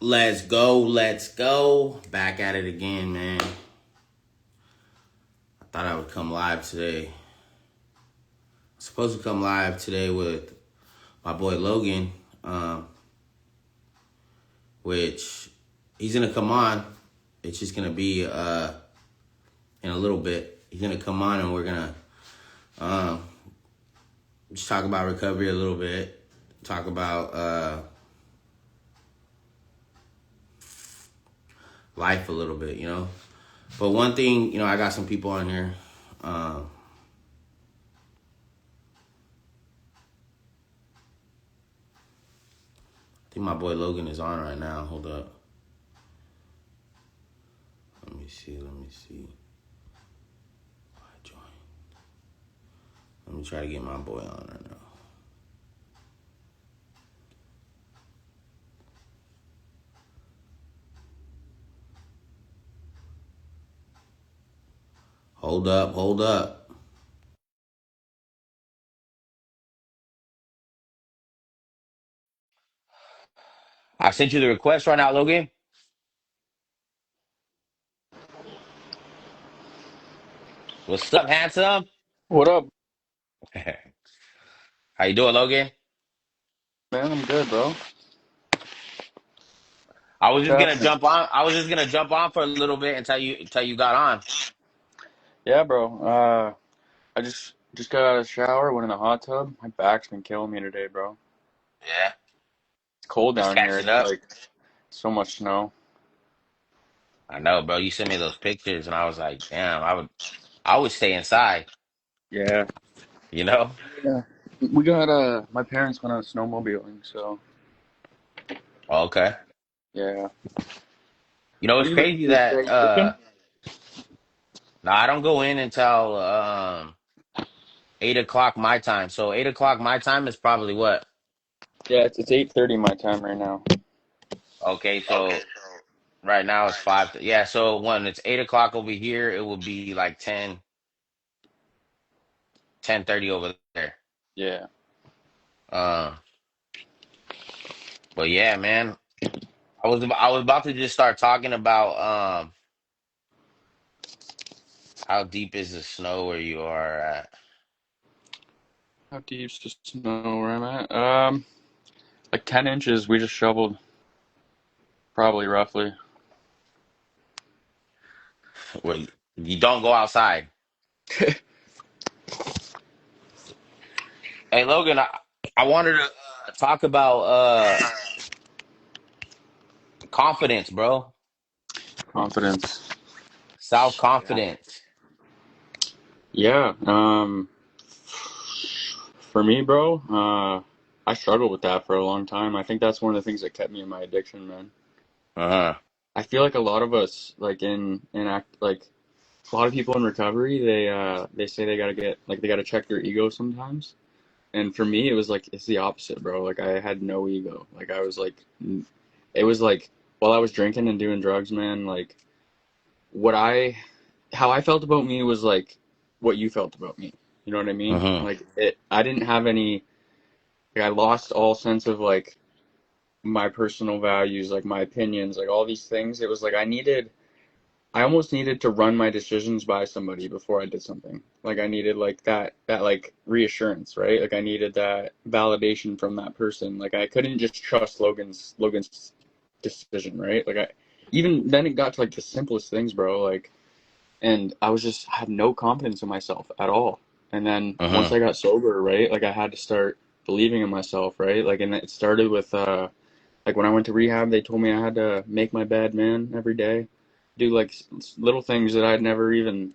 Let's go, let's go. Back at it again, man. I thought I would come live today. I'm supposed to come live today with my boy Logan, which he's gonna come on. It's just gonna be in a little bit. He's gonna come on and we're gonna um, just talk about recovery a little bit. Talk about life a little bit, But one thing, I got some people on here. I think my boy Logan is on right now. Hold up. Let me see. I join. Let me try to get my boy on right now. Hold up. I sent you the request right now, Logan. What's up, handsome? What up, How you doing, Logan? man? I'm good, bro. I was What's just gonna happening? jump on. I was just gonna jump on for a little bit until you got on. Yeah, bro. I just got out of the shower, went in the hot tub. My back's been killing me today, bro. Yeah, It's cold just down here. catching It's up. like so much snow. I know, bro. You sent me those pictures, and I was like, damn. I would stay inside. Yeah. You know? Yeah. We got my parents went out snowmobiling, so Okay. yeah. It's What you been crazy doing that today? You working? no, I don't go in until 8 o'clock my time. So 8 o'clock my time is probably what? Yeah, it's 8:30 my time right now. Okay, so right now it's five. Yeah, so when it's 8 o'clock over here, it will be like 10:30 over there. Yeah. Uh, but yeah, man, I was about to just start talking about how deep is the snow where you are at. How deep's the snow where I'm at? Like 10 inches. We just shoveled, probably roughly. Where you don't go outside. Hey, Logan, I wanted to talk about confidence, bro. Confidence. Self Yeah. confidence. Yeah. For me, bro, I struggled with that for a long time. I think that's one of the things that kept me in my addiction, man. Uh-huh. I feel like a lot of us, like in act, like a lot of people in recovery, they say they gotta get like they gotta check their ego sometimes. And for me, it was like it's the opposite, bro. Like I had no ego. Like I was like, it was like while I was drinking and doing drugs, man. Like what I, how I felt about me was like what you felt about me. You know what I mean? Uh-huh. Like it, I didn't have any. Like I lost all sense of like my personal values, like my opinions, like all these things. It was like I almost needed to run my decisions by somebody before I did something. Like I needed like that like reassurance, right? Like I needed that validation from that person. Like I couldn't just trust Logan's decision, right? Like I even then it got to like the simplest things, bro. Like and I had no confidence in myself at all. And then once Uh-huh. I got sober, right? Like I had to start believing in myself, right? Like and it started with like when I went to rehab, they told me I had to make my bed, man, every day. Do like little things that I'd never even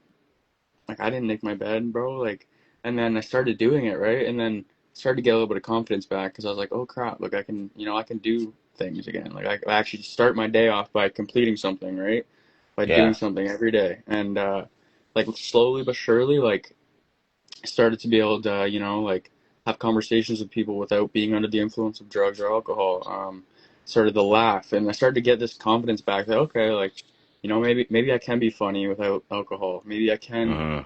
like. I didn't make my bed, bro. Like, and then I started doing it, right? And then started to get a little bit of confidence back because I was like, oh crap, look, I can, I can do things again. Like I actually start my day off by completing something, right? By doing Yeah. something every day, and like slowly but surely, like I started to be able to, like have conversations with people without being under the influence of drugs or alcohol. Started to laugh, and I started to get this confidence back that okay, like, maybe I can be funny without alcohol. Maybe I can, Uh-huh.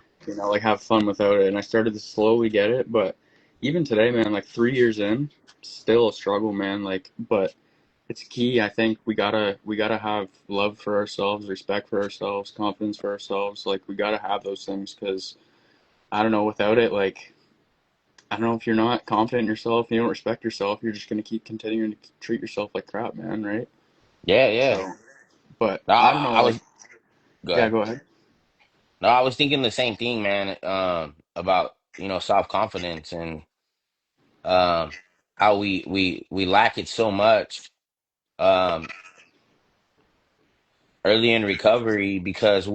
like have fun without it. And I started to slowly get it, but even today, man, like 3 years in, still a struggle, man. Like, but it's key. I think we gotta have love for ourselves, respect for ourselves, confidence for ourselves. Like we gotta have those things because I don't know, without it, like I don't know, if you're not confident in yourself, you don't respect yourself, you're just gonna keep continuing to treat yourself like crap, man, right? Yeah, yeah. So, but No, I don't know, I like was go yeah, ahead. go ahead. No, I was thinking the same thing, man. About self confidence and um how we lack it so much um early in recovery because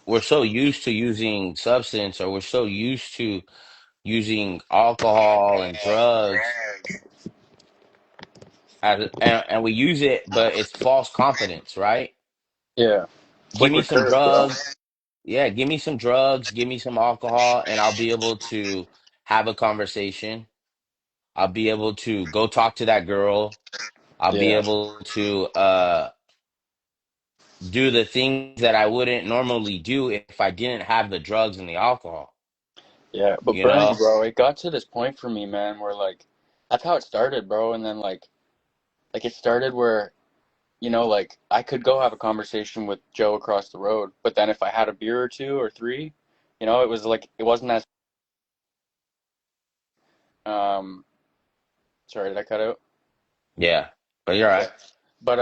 we're so used to using substance, or we're so used to using alcohol and drugs and we use it, but it's false confidence, right? Yeah, it's Give me liquid some courage, bro. drugs. Yeah, give me some drugs, give me some alcohol, and I'll be able to have a conversation. I'll be able to go talk to that girl. I'll be Yeah, able to do the things that I wouldn't normally do if I didn't have the drugs and the alcohol, yeah, but you Bernie, know? bro, it got to this point for me, man, where like that's how it started, bro, and then like it started where like I could go have a conversation with Joe across the road, but then if I had a beer or two or three, it was like it wasn't as um sorry, did I cut out? Yeah. But you're Okay. right. But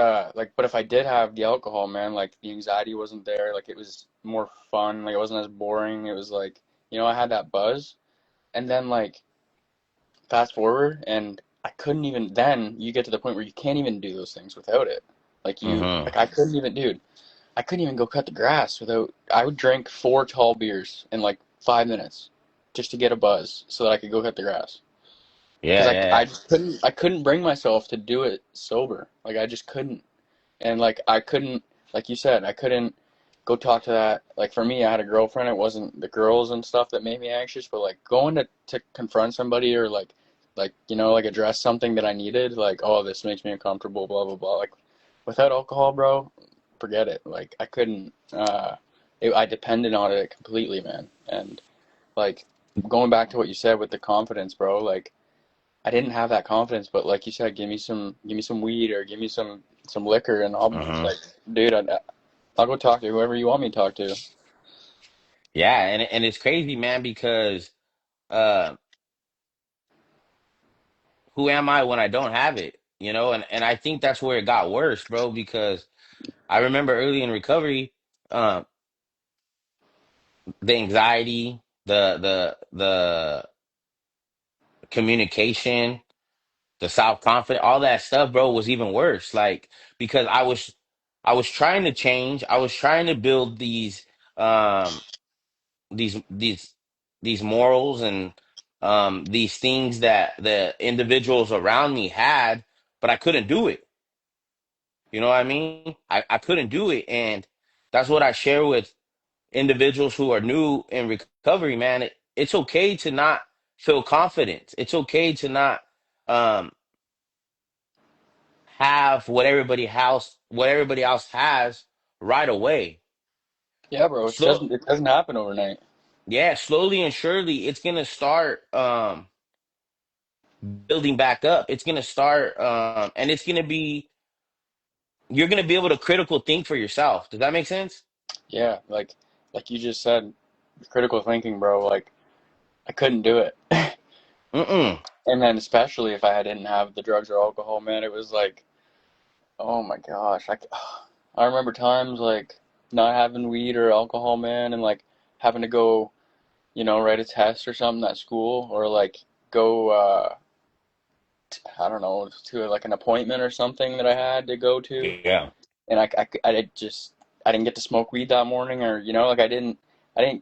if I did have the alcohol, man, like the anxiety wasn't there, like it was more fun, like it wasn't as boring. It was like, I had that buzz. And then like fast forward and I couldn't even then you get to the point where you can't even do those things without it. Hmm. I couldn't even, dude, I couldn't even go cut the grass without. I would drink four tall beers in like 5 minutes just to get a buzz so that I could go cut the grass. Because Yeah, yeah, I yeah. just couldn't bring myself to do it sober. Like I just couldn't. And like I couldn't, like you said, I couldn't go talk to that. Like for me, I had a girlfriend. It wasn't the girls and stuff that made me anxious, but like going to confront somebody or like like address something that I needed. Like, oh, this makes me uncomfortable. Blah blah blah. Like without alcohol, bro, forget it. Like I couldn't. I depended on it completely, man. And like going back to what you said with the confidence, bro. Like I didn't have that confidence, but like you said, give me some weed or give me some liquor, and I'll Hmm. like, dude, I'll go talk to whoever you want me to talk to. Yeah, and it's crazy, man, because uh who am I when I don't have it? And I think that's where it got worse, bro, because I remember early in recovery, uh, the anxiety, the communication, the self confidence, all that stuff, bro, was even worse. Like because I was trying to change, I was trying to build um these these these morals and these things that the individuals around me had, but I couldn't do it. You know what I mean? I couldn't do it. And that's what I share with individuals who are new in recovery, man. It's okay to not feel confident. It's okay to not um, have what everybody else has right away. Yeah, bro, Slow, it doesn't happen overnight. yeah, slowly and surely, it's gonna start building back up. It's gonna start, and you're gonna be able to critical think for yourself. Does that make sense? Yeah, like you just said, critical thinking, bro. Like I couldn't do it, Mm-mm. and then especially if I didn't have the drugs or alcohol, man, it was like, oh my gosh, I remember times like not having weed or alcohol, man, and like having to go write a test or something at school or like go, I don't know, to like an appointment or something that I had to go to. Yeah, And I didn't get to smoke weed that morning or, like I didn't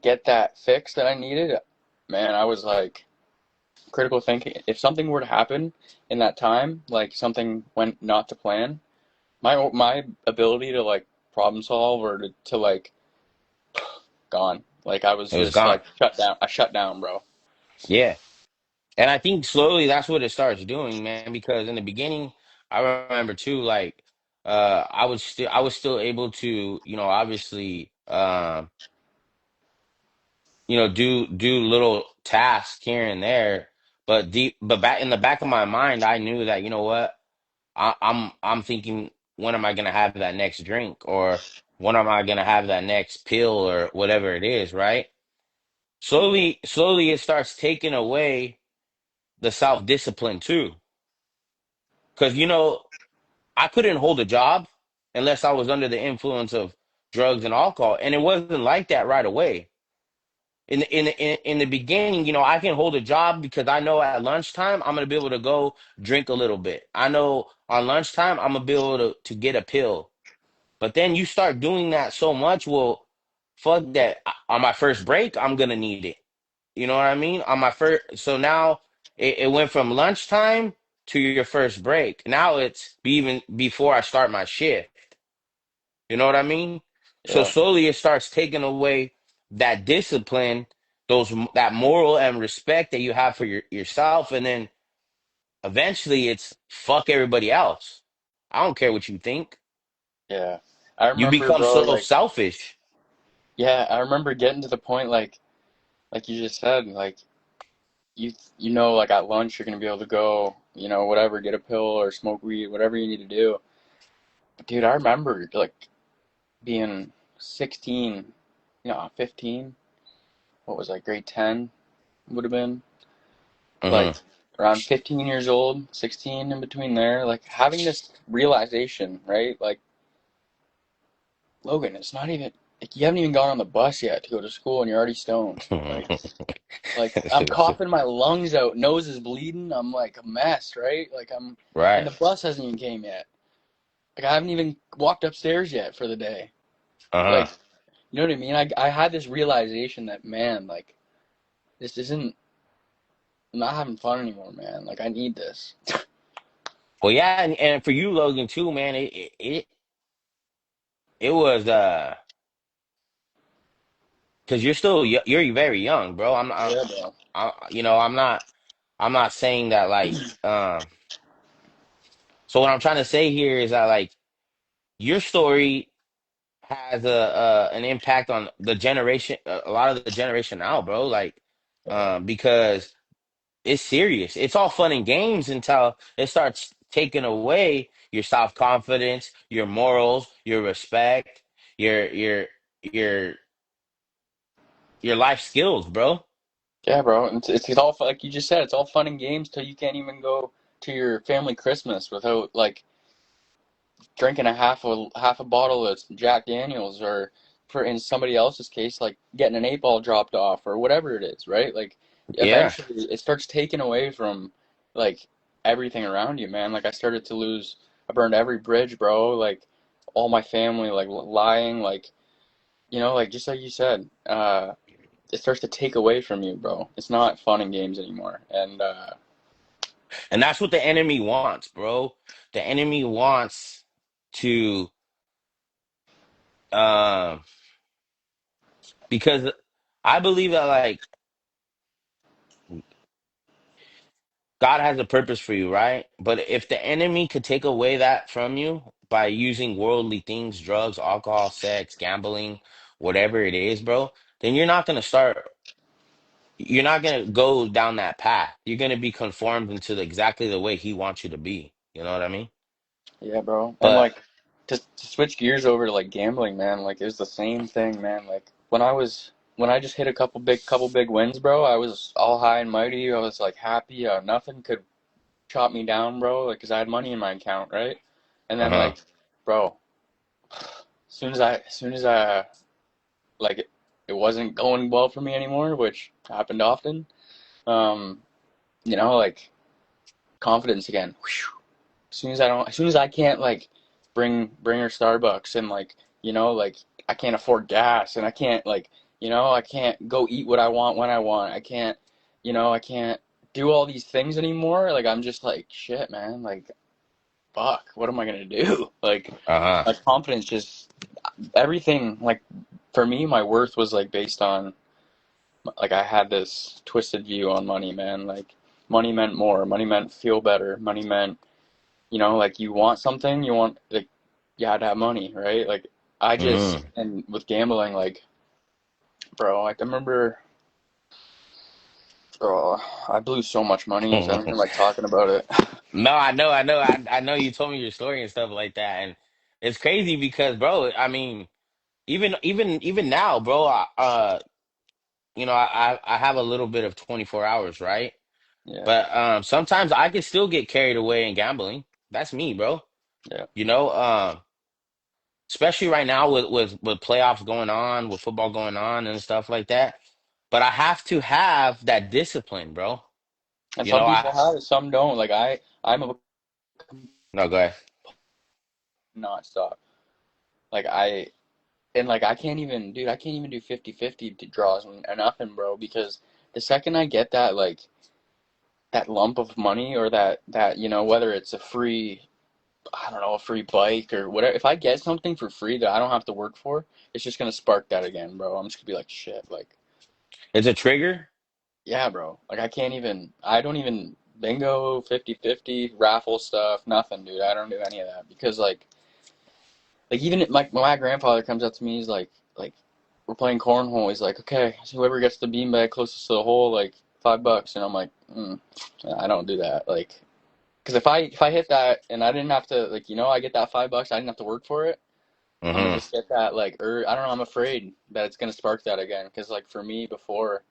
get that fix that I needed. Man, I was like critical thinking. If something were to happen in that time, like something went not to plan, my ability to like problem solve or to like gone. Like I was it was just gone. like shut down. I shut down, bro. Yeah. And I think slowly that's what it starts doing, man, because in the beginning, I remember too, like I was still able to, obviously do little tasks here and there, but back in the back of my mind, I knew that, you know what? I'm thinking, when am I gonna have that next drink, or when am I gonna have that next pill, or whatever it is, right? Yeah. Slowly it starts taking away the self-discipline too. Because I couldn't hold a job unless I was under the influence of drugs and alcohol. And it wasn't like that right away. In the beginning, I can hold a job because I know at lunchtime I'm gonna be able to go drink a little bit. I know on lunchtime I'm gonna be able to get a pill. But then you start doing that so much, well, fuck that. On my first break, I'm gonna need it. You know what I mean? On my first, so now it went from lunchtime to your first break. Now it's even before I start my shift. You know what I mean? So Yeah. slowly it starts taking away that discipline, that moral and respect that you have for yourself, and then eventually it's fuck everybody else. I don't care what you think. Yeah. I You remember, become bro, so like, selfish. yeah, I remember getting to the point, like you just said, like, you know, like at lunch you're gonna be able to go, whatever, get a pill or smoke weed, whatever you need to do. But dude, I remember like being 16, 15. What was I, grade 10 would have been like Hmm. around 15 years old, 16 in between there, like having this realization, right? Like, Logan, it's not even like you haven't even gone on the bus yet to go to school and you're already stoned. Like I'm coughing my lungs out, nose is bleeding. I'm like a mess, right? And Right. the bus hasn't even came yet. Like I haven't even walked upstairs yet for the day. Uh-huh. Like, you know what I mean? I had this realization that, man, like this isn't, I'm not having fun anymore, man. Like I need this. Well, yeah, and for you, Logan, too, man, it was because you're very young, bro. Yeah, bro. I'm not saying that, like, so what I'm trying to say here is that, like, your story has an impact on the generation, a lot of the generation now, bro. Like, Yeah. because it's serious. It's all fun and games until it starts taking away your self-confidence, your morals, your respect, your your your your life skills, bro. Yeah, bro. It's all like you just said. It's all fun and games till you can't even go to your family Christmas without like drinking a half a bottle of Jack Daniels, or for in somebody else's case, like getting an 8 ball dropped off or whatever it is, right? Like Yeah. eventually it starts taking away from like everything around you, man. Like I started to lose. I burned every bridge, bro. Like all my family, like lying, like like just like you said. It starts to take away from you, bro. It's not fun and games anymore. And And that's what the enemy wants, bro. The enemy wants to um because I believe that, like, God has a purpose for you, right? But if the enemy could take away that from you by using worldly things, drugs, alcohol, sex, gambling, whatever it is, bro, then you're not gonna go down that path. You're gonna be conformed into exactly the way he wants you to be. You know what I mean? yeah, bro. And But like to switch gears over to like gambling, man, like it was the same thing, man. Like when I just hit a couple big wins, bro, I was all high and mighty. I was like happy. Nothing could chop me down, bro. Like, 'cause I had money in my account, right? And then uh-huh. like, bro, as soon as I like it wasn't going well for me anymore, which happened often. Um, like confidence again. Whew. As soon as I can't like bring her Starbucks, and like like I can't afford gas, and I can't like I can't go eat what I want when I want. I can't do all these things anymore. Like I'm just like shit, man. Like fuck, what am I gonna do? Like Uh-huh. my confidence just everything like for me, my worth was like based on like I had this twisted view on money, man. Like money meant more. Money meant feel better. Money meant like you want something, you want like you had to have money, right? Like I just Mm-hmm. and with gambling, like bro, like I remember Oh, I blew so much money, so I don't even like talking about it. No, I know you told me your story and stuff like that, and it's crazy because, bro, I mean, even now, bro, I have a little bit of 24 hours, right? Yeah, But sometimes I can still get carried away in gambling. That's me, bro. yeah. You know, especially right now with playoffs going on, with football going on and stuff like that. But I have to have that discipline, bro. And You know, some I people have it, some don't. Like I'm a no go ahead. not stop. Like I can't even, dude. I can't even do 50-50 draws or nothing, bro. Because the second I get that that lump of money or that whether it's a free, I don't know, a free bike or whatever. If I get something for free that I don't have to work for, it's just gonna spark that again, bro. I'm just gonna be like, shit, like, It's a trigger. yeah, bro. Like I don't even bingo, 50-50 raffle stuff, nothing, dude. I don't do any of that because like even my grandfather comes up to me, he's like we're playing cornhole. He's like, okay, so whoever gets the beanbag closest to the hole, like $5, and I'm like, I don't do that, like, because if I hit that and I didn't have to like I get that $5, I didn't have to work for it. I'm gonna Hmm. just get that like I don't know. I'm afraid that it's gonna spark that again because like for me before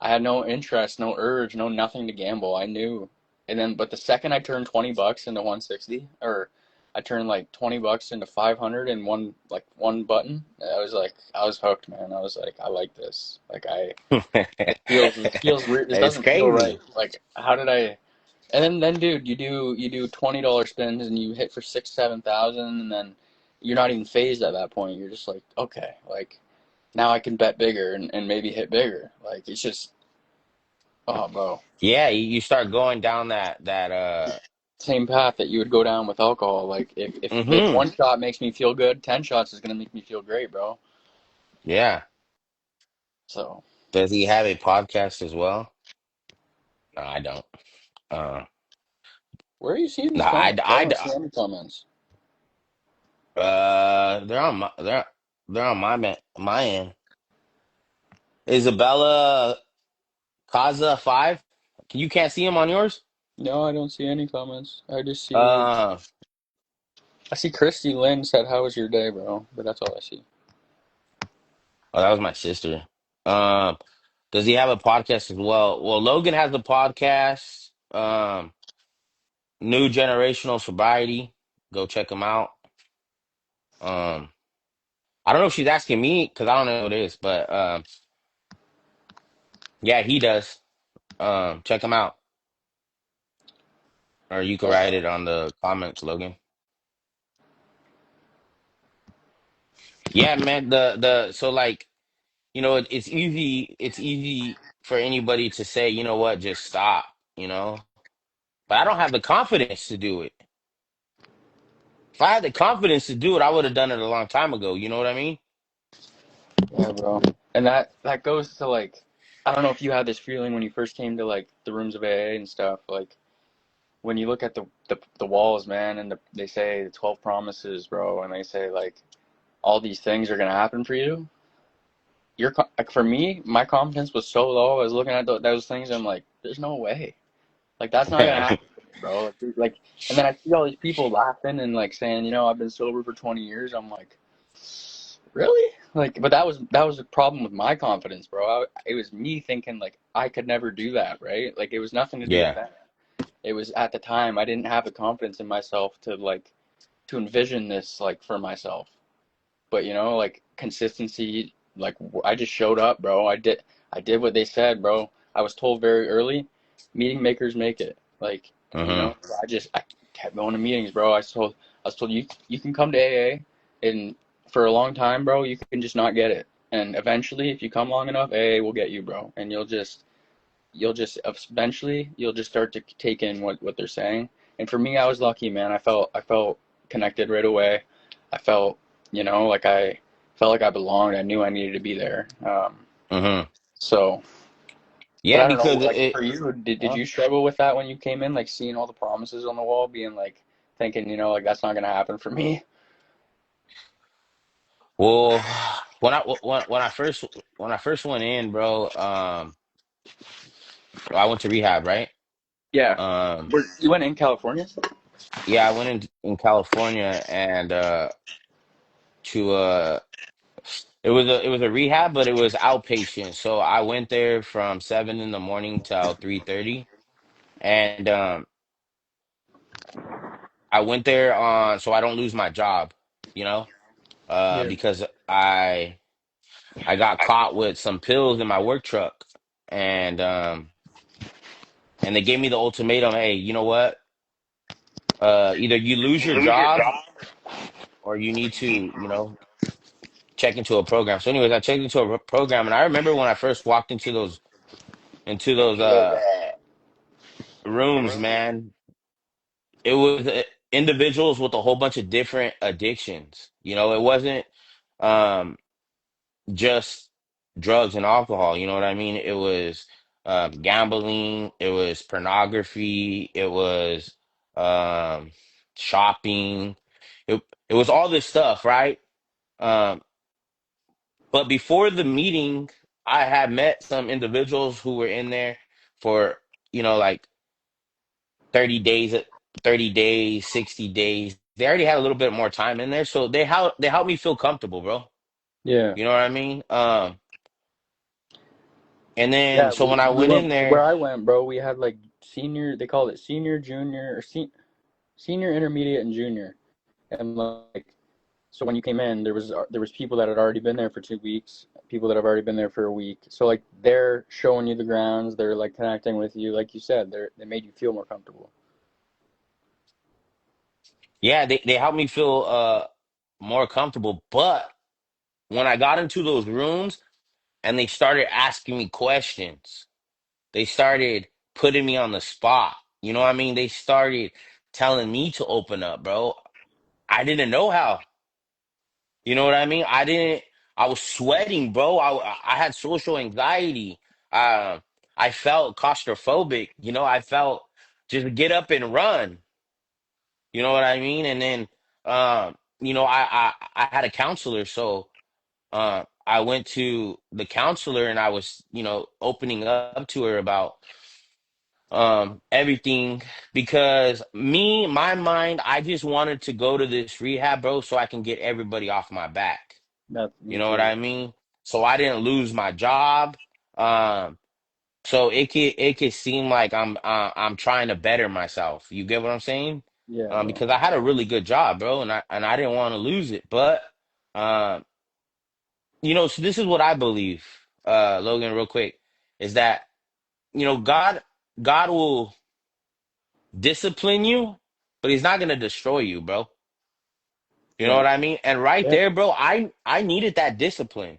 I had no interest, no urge, no nothing to gamble. I knew, and then but the second I turned $20 into 160, or I turned like $20 into 500 in one button, I was hooked, man. I was like, I like this. Like this It's doesn't feel right. crazy. Like how did I? And then dude, you do $20 spins and you hit for 6-7 thousand, and then you're not even phased at that point. You're just like, okay, like now I can bet bigger and maybe hit bigger. Like it's just, oh, bro. Yeah, you start going down that. Same path that you would go down with alcohol. Like if Hmm. one shot makes me feel good, 10 shots is gonna make me feel great, bro. Yeah. So Does he have a podcast as well? No, I don't. Uh, where are you seeing no, these comments? I don't see any comments. they're on they're on my end. Isabella Kaza 5. You can't see him on yours? No, I don't see any comments. I just see Uh, I see Christy Lynn said, "How was your day, bro?" But that's all I see. oh, that was my sister. Um, does he have a podcast as well? Well, Logan has a podcast. New Generational Sobriety. Go check him out. Um, I don't know if she's asking me because I don't know what it is, but yeah, he does. Check him out, or you can write it on the comments, Logan. Yeah, man. The so like it's easy for anybody to say, you know what, just stop, you know. But I don't have the confidence to do it. If I had the confidence to do it, I would have done it a long time ago. You know what I mean? Yeah, bro. And that goes to like, I don't know if you had this feeling when you first came to like the rooms of AA and stuff. Like when you look at the walls, man, and they say the 12 promises, bro, and they say like all these things are gonna happen for you. Like for me, my confidence was so low. I was looking at those things, and I'm like, there's no way. Like that's not gonna happen, bro. And then I see all these people laughing and like saying, I've been sober for 20 years. I'm like, really? Like, but that was a problem with my confidence, bro. It was me thinking like I could never do that, right? Like it was nothing to do with Yeah. that. It was at the time I didn't have the confidence in myself to envision this like for myself. But like consistency, like I just showed up, bro. I did what they said, bro. I was told very early, meeting makers make it. Like, Hmm. I kept going to meetings, bro. I was told you can come to AA, and for a long time, bro, you can just not get it. And eventually, if you come long enough, AA will get you, bro. And you'll just eventually you'll just start to take in what they're saying. And for me, I was lucky, man. I felt connected right away. I felt, like I felt like I belonged. I knew I needed to be there. Hmm. So, but Yeah, I don't know. because Like for you, did huh? you struggle with that when you came in, like seeing all the promises on the wall, being like thinking, like that's not gonna happen for me? Well, when I first went in, bro, I went to rehab, right? Yeah. Um, You went in California? yeah, I went in California and to it was a rehab, but it was outpatient. So I went there from 7 in the morning till 3:30, and I went there on so I don't lose my job, you know, Yeah. because I got caught with some pills in my work truck, and they gave me the ultimatum, hey, you know what? Either you lose your job or you need to, check into a program. So, anyways, I checked into a program, and I remember when I first walked into those rooms, man. It was individuals with a whole bunch of different addictions. It wasn't um, just drugs and alcohol. You know what I mean? It was gambling. It was pornography. It was um, shopping. It was all this stuff, right? Um, but before the meeting, I had met some individuals who were in there for, like 30 days, 30 days, 60 days. They already had a little bit more time in there, so they helped me feel comfortable, bro. Yeah. You know what I mean? And then Yeah, so when I we went went in where there, I went, bro. We had like senior, they called it senior, junior, or senior, intermediate, and junior. And like, so when you came in, there was people that had already been there for 2 weeks, people that have already been there for a week. So like, they're showing you the grounds, they're like connecting with you, like you said, they made you feel more comfortable. yeah, they helped me feel more comfortable. But when I got into those rooms and they started asking me questions, they started putting me on the spot. You know what I mean? They started telling me to open up, bro. I didn't know how. You know what I mean? I was sweating, bro. I had social anxiety. Uh, I felt claustrophobic. I felt just get up and run. You know what I mean? And then, I had a counselor. So, I went to the counselor and I was, opening up to her about, everything because my mind, I just wanted to go to this rehab, bro, so I can get everybody off my back. That's You me know what too. I mean? So I didn't lose my job. Um, so it could seem like I'm trying to better myself. You get what I'm saying? Yeah, bro. Because I had a really good job, bro, and I didn't want to lose it. But um, so this is what I believe, Logan, real quick, is that God will discipline you, but He's not gonna destroy you, bro. You know Yeah. what I mean? And right Yeah. there, bro, I needed that discipline.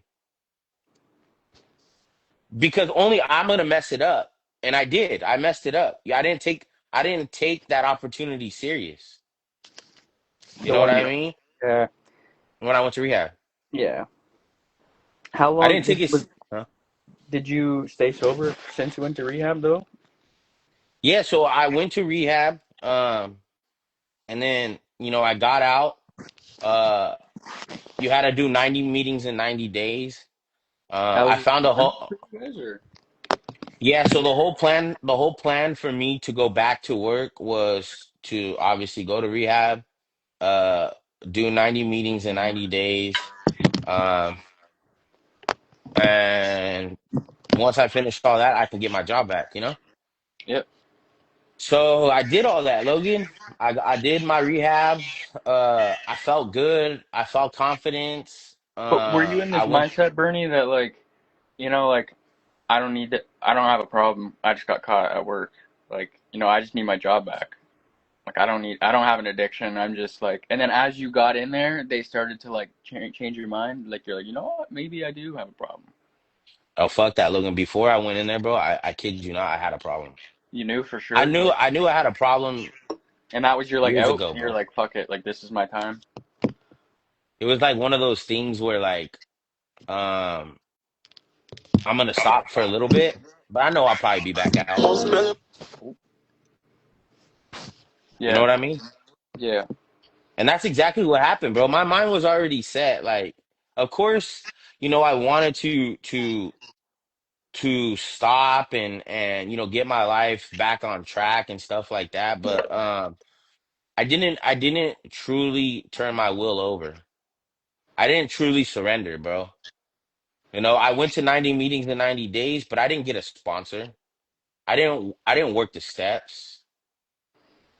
Because only I'm gonna mess it up. And I did. I messed it up. Yeah, I didn't take that opportunity serious. You The know what one I you. mean? Yeah. When I went to rehab. Yeah. How I long didn't take it huh? did you stay sober since you went to rehab though? Yeah, so I went to rehab, and then, I got out. Uh you had to do 90 meetings in 90 days. That I was found a fun whole for you guys, or? Yeah, so the whole plan for me to go back to work was to obviously go to rehab, uh, do 90 meetings in 90 days. Um, and once I finish all that, I can get my job back. Yep. So I did all that, Logan. I did my rehab. I felt good. I felt confidence. But were you in I this went. mindset, Bernie, that like, like I don't need to, I don't have a problem. I just got caught at work. Like, I just need my job back. Like, I don't have an addiction. I'm just like, and then as you got in there, they started to like change your mind. Like, you're like, you know what? Maybe I do have a problem. Oh, fuck that, Logan. Before I went in there, bro, I kid you not, I had a problem. You knew for I sure. knew Like, I knew I had a problem and that was your like years out. ago, You're bro. like, fuck it. Like, this is my time. It was like one of those things where like um I'm gonna stop for a little bit, but I know I'll probably be back out. You know Yeah. what I mean? Yeah. And that's exactly what happened, bro. My mind was already set. Like, of course, I wanted to to stop and get my life back on track and stuff like that. But I didn't truly turn my will over. I didn't truly surrender, bro. I went to 90 meetings in 90 days, but I didn't get a sponsor. I didn't work the steps.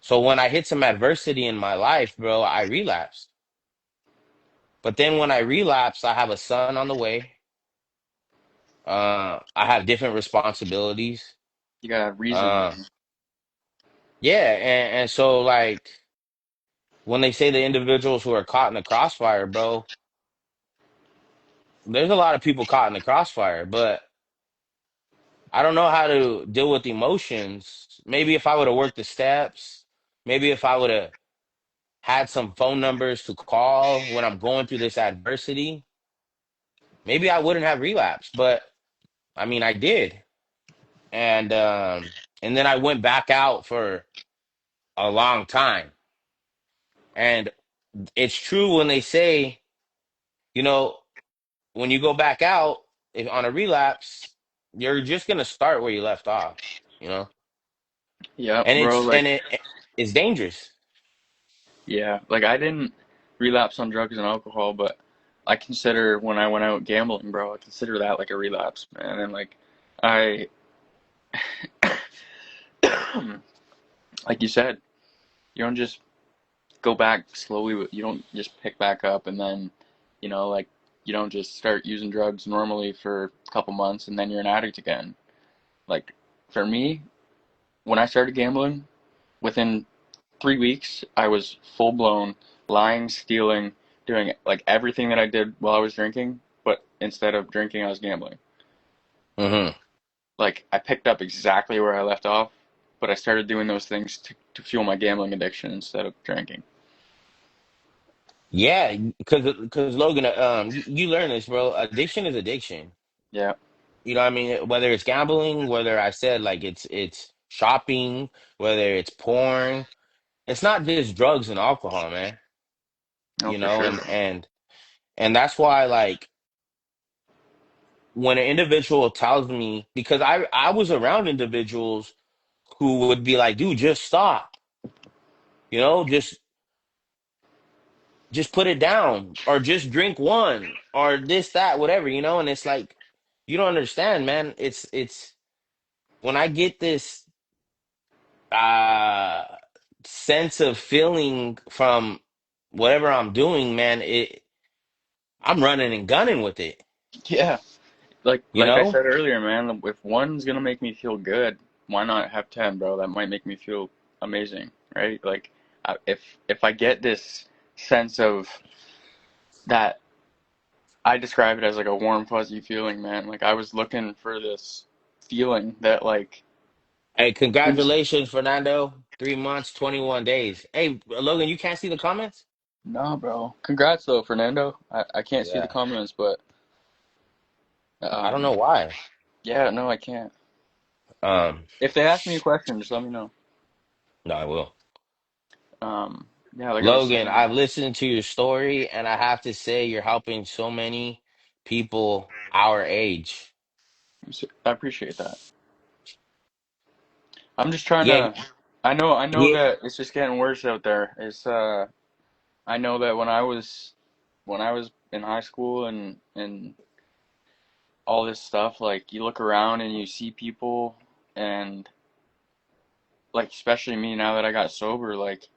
So when I hit some adversity in my life, bro, I relapsed. But then when I relapsed, I have a son on the way. I have different responsibilities. You gotta have reason, Uh, man. yeah, and so like when they say the individuals who are caught in the crossfire, bro, there's a lot of people caught in the crossfire, but I don't know how to deal with emotions. Maybe if I would have worked the steps, maybe if I would have had some phone numbers to call when I'm going through this adversity, maybe I wouldn't have relapsed. But I mean, I did. And then I went back out for a long time. And it's true when they say, you know, when you go back out on a relapse, you're just gonna start where you left off, you know? Yeah, And bro. it's Like, and it's dangerous. yeah, like I didn't relapse on drugs and alcohol, but I consider when I went out gambling, bro, I consider that like a relapse, man. And like, I, like you said, you don't just go back slowly. You don't just pick back up and then, like you don't just start using drugs normally for a couple months and then you're an addict again. Like for me, when I started gambling, within 3 weeks, I was full blown lying, stealing, doing like everything that I did while I was drinking, but instead of drinking, I was gambling. Hmm. Like I picked up exactly where I left off, but I started doing those things to fuel my gambling addiction instead of drinking. Yeah, because Logan, you learn this, bro. Addiction is addiction. Yeah, You know what I mean? Whether it's gambling, whether I said like it's shopping, whether it's porn, it's not just drugs and alcohol, man. no, You for know, sure. and that's why like when an individual tells me, because I was around individuals who would be like, dude, just stop. You know, just put it down or just drink one or this, that, whatever, and it's like you don't understand, man. It's when I get this uh sense of feeling from whatever I'm doing, man, I'm running and gunning with it, Yeah, like you I know? said earlier, man, if one's gonna make me feel good, why not have 10, bro? That might make me feel amazing, right? Like if I get this sense of that, I describe it as like a warm fuzzy feeling, man. Like I was looking for this feeling that like Hey, is congratulations, Fernando. 3 months, 21 days. Hey, Logan, you can't see the comments? no, bro. Congrats though, Fernando. I can't see the Yeah. comments, but I don't um know why. yeah, no, I can't. Um, If they ask me a question, just let me know. no, I will. Yeah, like I was Logan, saying, I've listened to your story, and I have to say you're helping so many people our age. I appreciate that. I'm just trying Yeah, to. I know yeah. that it's just getting worse out there. I know that when I was in high school and all this stuff, like you look around and you see people, and like especially me now that I got sober, like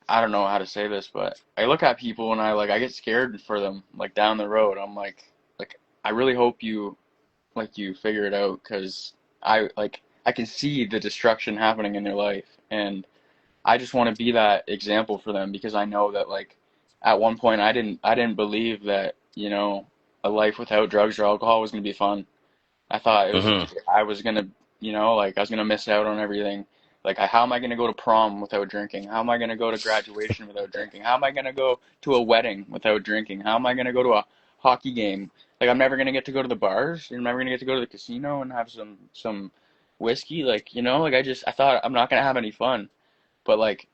I don't know how to say this, but I look at people and I get scared for them, like down the road. I'm like I really hope you figure it out, because I can see the destruction happening in their life, and I just want to be that example for them, because I know that like at one point I didn't believe that, a life without drugs or alcohol was gonna be fun. I thought Hmm. I was gonna, like I was gonna miss out on everything. Like how am I gonna go to prom without drinking? How am I gonna go to graduation without drinking? How am I gonna go to a wedding without drinking? How am I gonna go to a hockey game? Like I'm never gonna get to go to the bars. I'm never gonna get to go to the casino and have some whiskey. Like, like I thought I'm not gonna have any fun. But like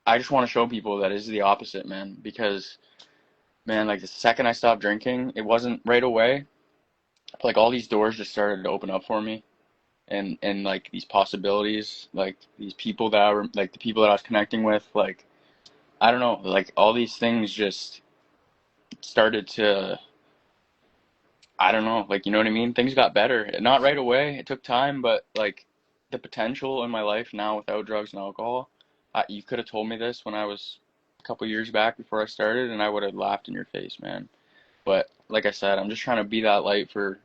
I just want to show people that it's the opposite, man. Because man, like the second I stopped drinking, it wasn't right away, like all these doors just started to open up for me, and like these possibilities, like these people that I were like the people that I was connecting with, like I don't know, like all these things just started to, I don't know, like you know what I mean? Things got better. Not right away. It took time, but like the potential in my life now without drugs and alcohol, you could have told me this when I was a couple years back before I started, and I would have laughed in your face, man. But like I said, I'm just trying to be that light for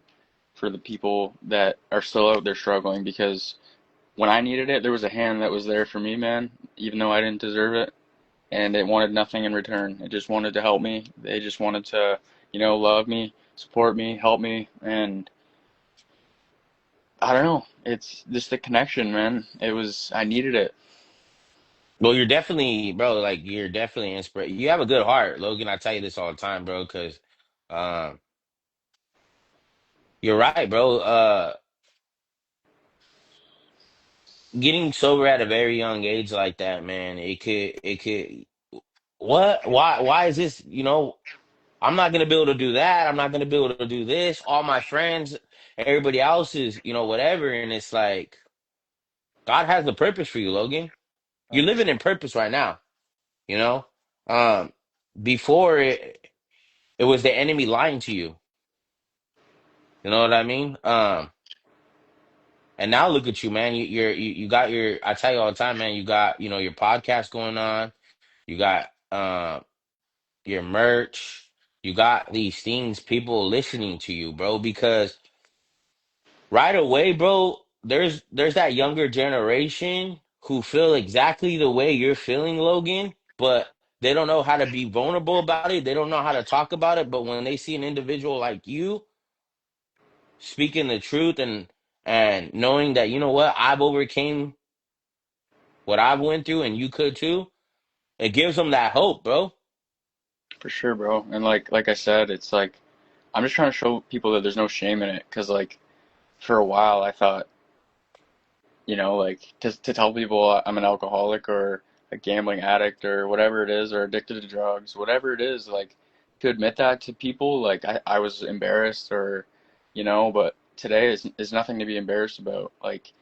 the people that are still out there struggling because when I needed it, there was a hand that was there for me, man, even though I didn't deserve it. And it wanted nothing in return. It just wanted to help me. They just wanted to, love me, support me, help me. And I don't know. It's just the connection, man. I needed it. Well, you're definitely, bro. Like you're definitely inspired. You have a good heart, Logan. I tell you this all the time, bro. Because um, you're right, bro. Getting sober at a very young age like that, man. It could. What? Why is this? I'm not gonna be able to do that. I'm not gonna be able to do this. All my friends, everybody else is, whatever. And it's like God has a purpose for you, Logan. You're living in purpose right now. You know. Um, before it was the enemy lying to you. You know what I mean? And now look at you, man. You got your. I tell you all the time, man. You got your podcast going on. You got your merch. You got these things, people listening to you, bro. Because right away, bro, there's that younger generation who feel exactly the way you're feeling, Logan, but they don't know how to be vulnerable about it. They don't know how to talk about it. But when they see an individual like you speaking the truth and knowing that what I've overcame what I've went through and you could too, it gives them that hope, bro. For sure, bro. And like I said, it's like I'm just trying to show people that there's no shame in it. Cause like for a while I thought, like to tell people I'm an alcoholic or a gambling addict or whatever it is, or addicted to drugs, whatever it is, like to admit that to people, like I was embarrassed or, but today is nothing to be embarrassed about. Like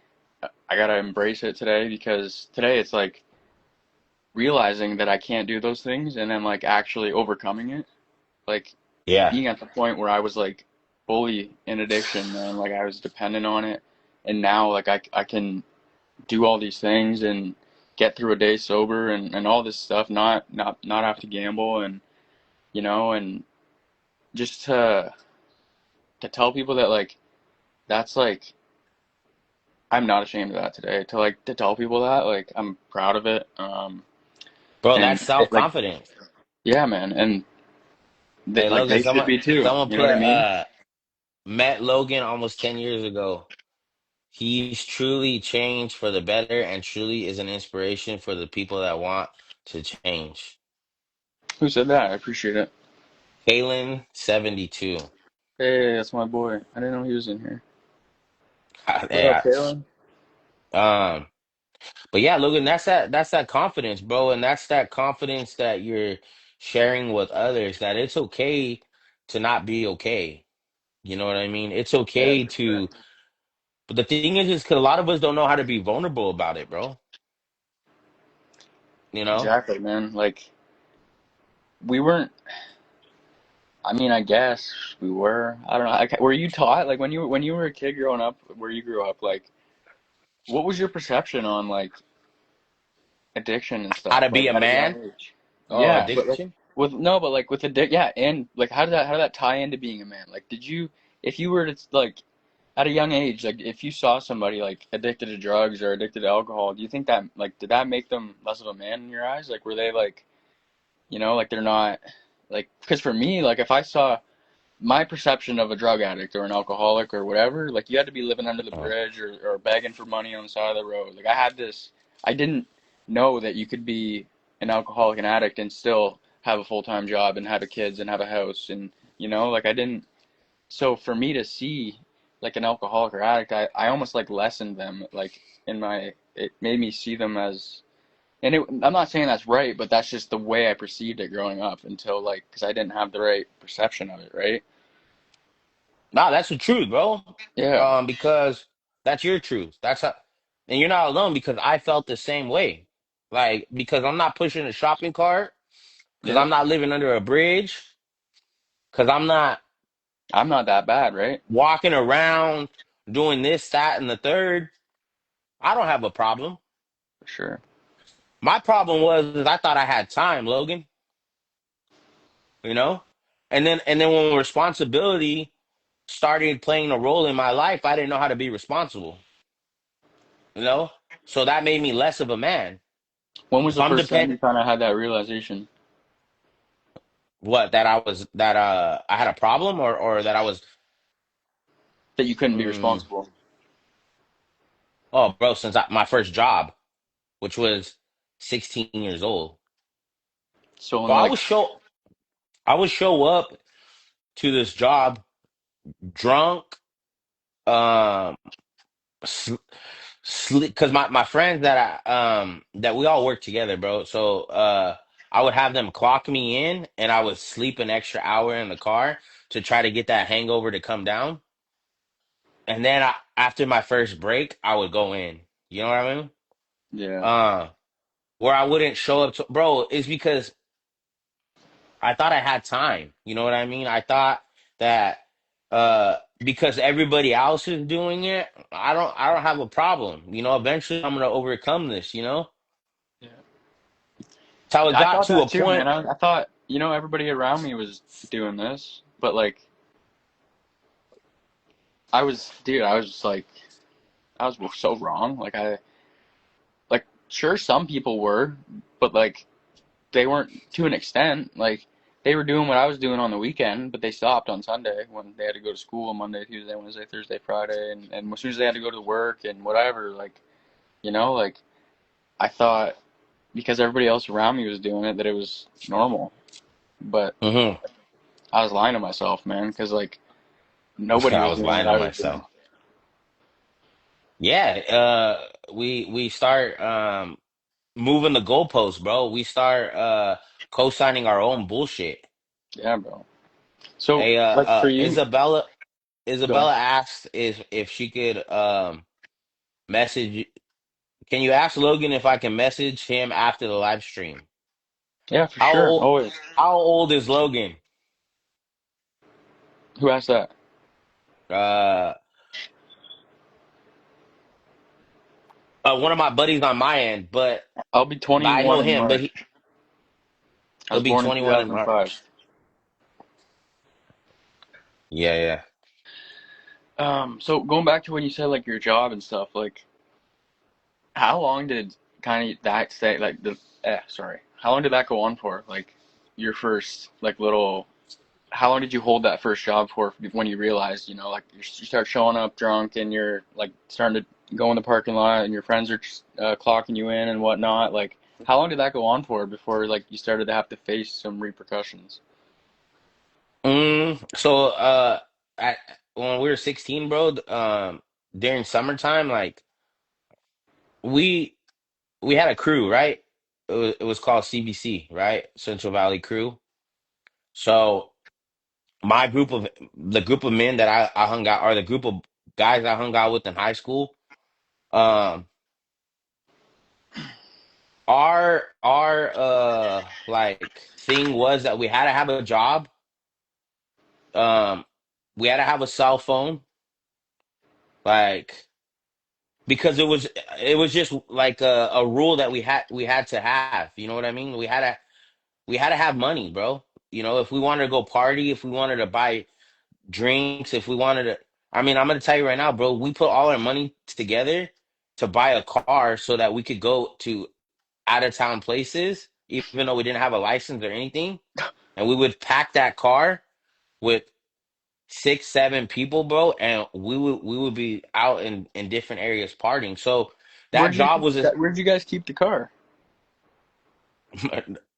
I gotta embrace it today because today it's like realizing that I can't do those things and then like actually overcoming it. Like Yeah. being at the point where I was like fully in addiction, man, like I was dependent on it. And now like I can do all these things and get through a day sober and all this stuff, not have to gamble and and just to tell people that like that's like I'm not ashamed of that today. To like to tell people that like I'm proud of it. Bro, And that's like self-confidence. yeah, man, and Hey, like Logan, they should be too. someone You know what put I mean? met Logan almost 10 years ago. He's truly changed for the better and truly is an inspiration for the people that want to change. Who said that? I appreciate it. Kalen 72. Hey, that's my boy. I didn't know he was in here. What up, Yeah. Kalen? Um, but yeah, Logan, that's that confidence, bro, and that's that confidence that you're sharing with others that it's okay to not be okay. You know what I mean? It's Yeah, okay for sure. to, but the thing is because a lot of us don't know how to be vulnerable about it, bro. You know? Exactly, man. Like we weren't. I mean, I guess we were. I don't know. Were you taught like when you were a kid growing up, where you grew up? Like, what was your perception on like addiction and How stuff? to be Like a at a young man? age. Oh, Yeah, but like addiction? with no, but like with yeah, and like how did that tie into being a man? Like, did you if you were to like at a young age, like if you saw somebody like addicted to drugs or addicted to alcohol, do you think that like did that make them less of a man in your eyes? Like, were they like like they're not like because for me, like if I saw my perception of a drug addict or an alcoholic or whatever, like you had to be living under the Oh, bridge or begging for money on the side of the road. Like I didn't know that you could be an alcoholic and addict and still have a full-time job and have a kids and have a house and like I didn't. So for me to see like an alcoholic or addict, I almost like lessened them like it made me see them as and I'm not saying that's right, but that's just the way I perceived it growing up until like because I didn't have the right perception of it, right? Nah, that's the truth, bro. Yeah, Because that's your truth. And you're not alone because I felt the same way. Like, because I'm not pushing a shopping cart, because yeah. I'm not living under a bridge, because I'm not I'm not that bad, right? walking around doing this, that, and the third. I don't have a problem. For sure. My problem was is I thought I had time, Logan, you know? And then when responsibility started playing a role in my life, I didn't know how to be responsible, you know? So that made me less of a man. When was If the I'm first time depend you kind of had that realization what that I was that I had a problem or that I was that you couldn't be mm, responsible? oh bro, since my first job, which was 16 years old. So So only like, I would show up to this job drunk, um sleep because my friends that that we all work together, bro. So I would have them clock me in and I would sleep an extra hour in the car to try to get that hangover to come down. And then after my first break, I would go in. You know what I mean? yeah, Uh where I wouldn't show up to, bro, is because I thought I had time. You know what I mean? I thought that because everybody else is doing it, I don't have a problem. You know, eventually I'm gonna overcome this, you know? yeah. So it I got thought to that a too, point. man. I thought, everybody around me was doing this, but like, dude, I was just like, I was so wrong. Like, sure, some people were, but like, they weren't to an extent. Like, they were doing what I was doing on the weekend, but they stopped on Sunday when they had to go to school on Monday, Tuesday, Wednesday, Thursday, Friday, and as soon as they had to go to work and whatever, like, like, I thought because everybody else around me was doing it that it was normal, but Hmm. I was lying to myself, man, because like nobody I was was doing what lying to I was doing. myself. Yeah, we start moving the goalposts, bro. We start co-signing our own bullshit. Yeah, bro. So, Hey, like for you, go ahead. Isabella asked if she could message. Can you ask Logan if I can message him after the live stream? Yeah, for How sure. old Always. how old is Logan? Who asked that? Uh, one of my buddies on my end, I'll be but I 21 know in him, but March. I he'll was be born in 21 in March. 2005. Yeah, yeah. So going back to when you said like your job and stuff, like how long did kind of that stay like sorry. How long did that go on for? Like your first like little how long did you hold that first job for when you realized, like you start showing up drunk and you're like starting to go in the parking lot and your friends are clocking you in and whatnot? Like, how long did that go on for before like you started to have to face some repercussions? So at, when we were 16, bro, during summertime, like we we had a crew, right? It was called CBC, right? Central Valley Crew. So my group of the group of men that I hung out, or the group of guys I hung out with in high school, um, our like thing was that we had to have a job. Um, we had to have a cell phone, like because it was just like a rule that we had to have. You know what I mean? We had to have money, bro. You know, if we wanted to go party, if we wanted to buy drinks, if we wanted to, I mean, I'm gonna tell you right now, bro, we put all our money together to buy a car so that we could go to out of town places, even though we didn't have a license or anything. And we would pack that car with six, seven people, bro, and we would be out in different areas partying. So that job was just, Where'd you guys keep the car?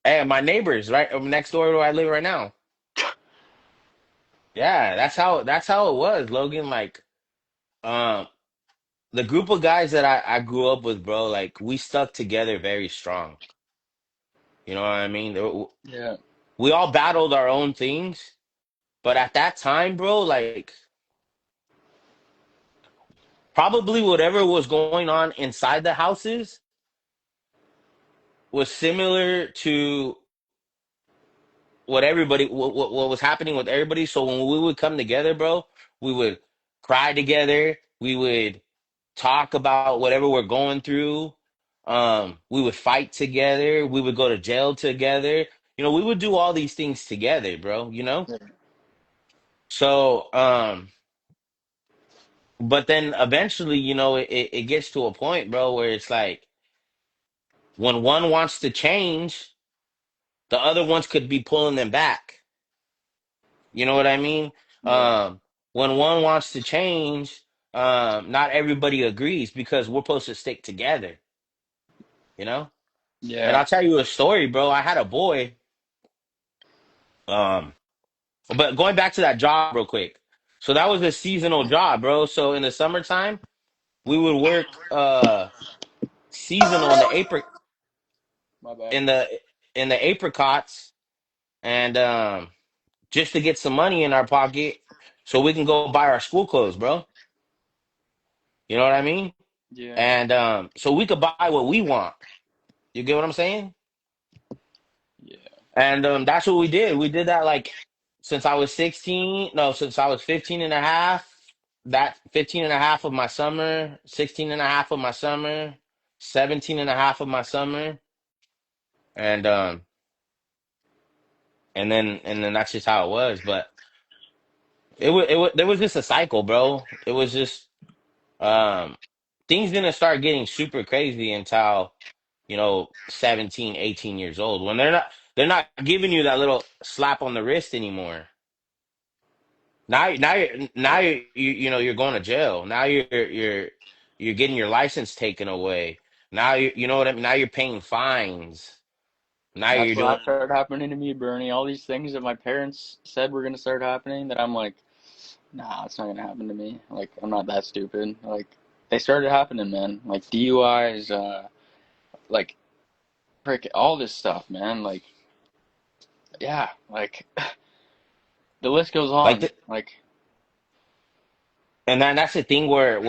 hey, my neighbors right next door to where I live right now. Yeah, that's how it was, Logan. Like, um, the group of guys that I grew up with, bro, like we stuck together very strong. You know what I mean? Yeah. We all battled our own things, but at that time, bro, like. probably whatever was going on inside the houses was similar to what was happening with everybody. So when we would come together, bro, we would cry together. We would talk about whatever we're going through. We would fight together. We would go to jail together. We would do all these things together, bro, you know? Yeah. So, but then eventually, it gets to a point, bro, where it's like when one wants to change, the other ones could be pulling them back. You know what I mean? Yeah. When one wants to change, not everybody agrees because we're supposed to stick together, you know? And Yeah. I'll tell you a story, bro. I had a boy, um, but going back to that job real quick. So that was a seasonal job, bro. So in the summertime, we would work seasonal My bad. in the in the apricots and just to get some money in our pocket so we can go buy our school clothes, bro. You know what I mean? Yeah. And so we could buy what we want. You get what I'm saying? Yeah. And that's what we did. We did that like since I was 16, no, since I was 15 and a half, that 15 and a half of my summer, 16 and a half of my summer, 17 and a half of my summer, and and then that's just how it was. But it was there was just a cycle, bro. It was just um things didn't start getting super crazy until 17, 18 years old when they're not giving you that little slap on the wrist anymore. Now you're going to jail. Now you're getting your license taken away. Now you know what I mean. Now you're paying fines. Now That's you're doing. what started happening to me, Bernie. All these things that my parents said were gonna start happening that I'm like, nah, it's not gonna happen to me. Like, I'm not that stupid. Like, they started happening, man. Like DUIs, like, frick, all this stuff, man. Like, yeah, like, the list goes Like on. Like, and then that's the thing where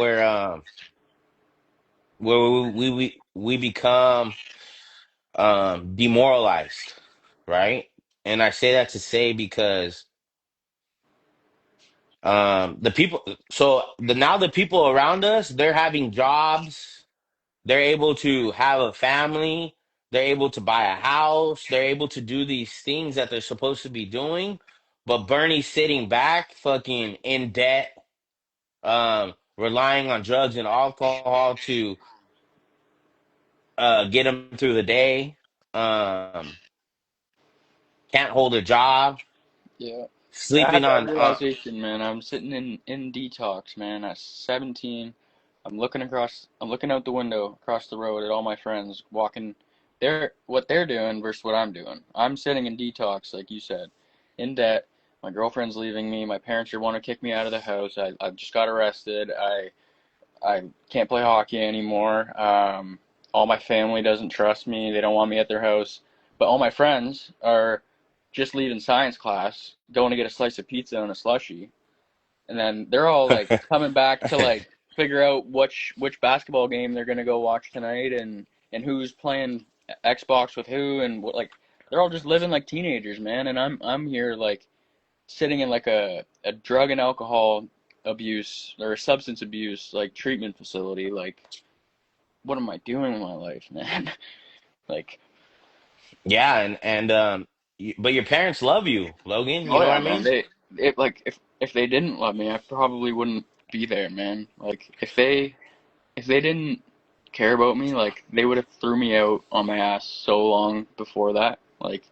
we become demoralized, right? And I say that to say because the people so the people around us, they're having jobs, they're able to have a family, they're able to buy a house, they're able to do these things that they're supposed to be doing, but Bernie's sitting back fucking in debt, relying on drugs and alcohol to get him through the day, um can't hold a job, yeah. I sleeping had that on realization, man. I'm sitting in detox, man. At 17, I'm looking out the window across the road at all my friends walking. What they're doing versus what I'm doing. I'm sitting in detox, like you said, in debt. My girlfriend's leaving me. My parents are want to kick me out of the house. I just got arrested. I can't play hockey anymore. All my family doesn't trust me. They don't want me at their house. But all my friends are just leaving science class, going to get a slice of pizza and a slushie, and then they're all like coming back to like figure out which basketball game they're gonna go watch tonight and who's playing Xbox with who and what like they're all just living like teenagers, man. And I'm here like sitting in like a drug and alcohol abuse or a substance abuse like treatment facility. Like, what am I doing with my life, man? Like, yeah, but your parents love you, Logan, you oh know what yeah, I man. mean? If they didn't love me, I probably wouldn't be there, man. Like, if they didn't care about me, like they would have threw me out on my ass so long before that. Like,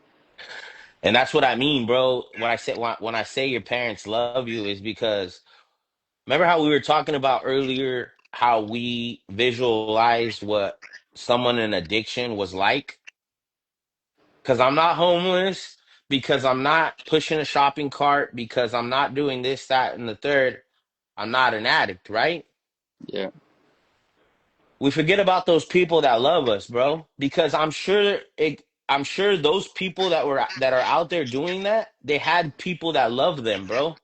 And that's what I mean, bro. When I say your parents love you is because remember how we were talking about earlier how we visualized what someone in addiction was like? Because I'm not homeless, because I'm not pushing a shopping cart, because I'm not doing this, that, and the third. I'm not an addict, right? yeah, We forget about those people that love us, bro, because I'm sure those people that are out there doing that, they had people that love them, bro.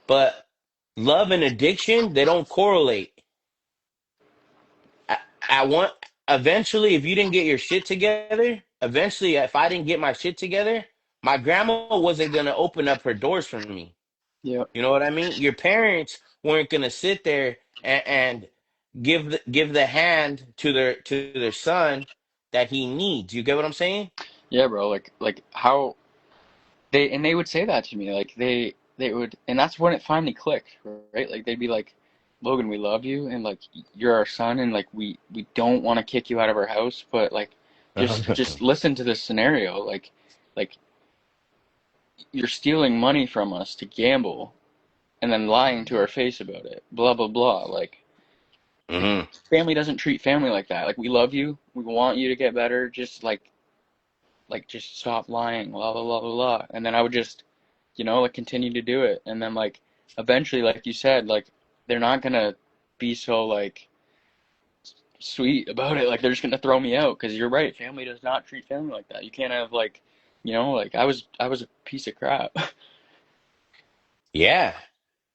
But Love and addiction, they don't correlate. I, I want eventually, if you didn't get your shit together, eventually, if I didn't get my shit together, my grandma wasn't gonna open up her doors for me. Yeah. You know what I mean? Your parents weren't gonna sit there and give the hand to their son that he needs. You get what I'm saying? Yeah, bro. Like how they would say that to me. Like they would, and that's when it finally clicked, right? Like they'd be like, Logan, we love you, and like you're our son, and like we don't want to kick you out of our house, but like just listen to this scenario. Like you're stealing money from us to gamble, and then lying to our face about it. Blah blah blah. Like Hmm. family doesn't treat family like that. Like we love you, we want you to get better. Just like just stop lying, blah blah blah blah blah. And then I would just, like continue to do it. And then like eventually, like you said, like they're not gonna be so like sweet about it. Like they're just gonna throw me out because you're right. Family does not treat family like that. You can't have like, like I was a piece of crap. Yeah.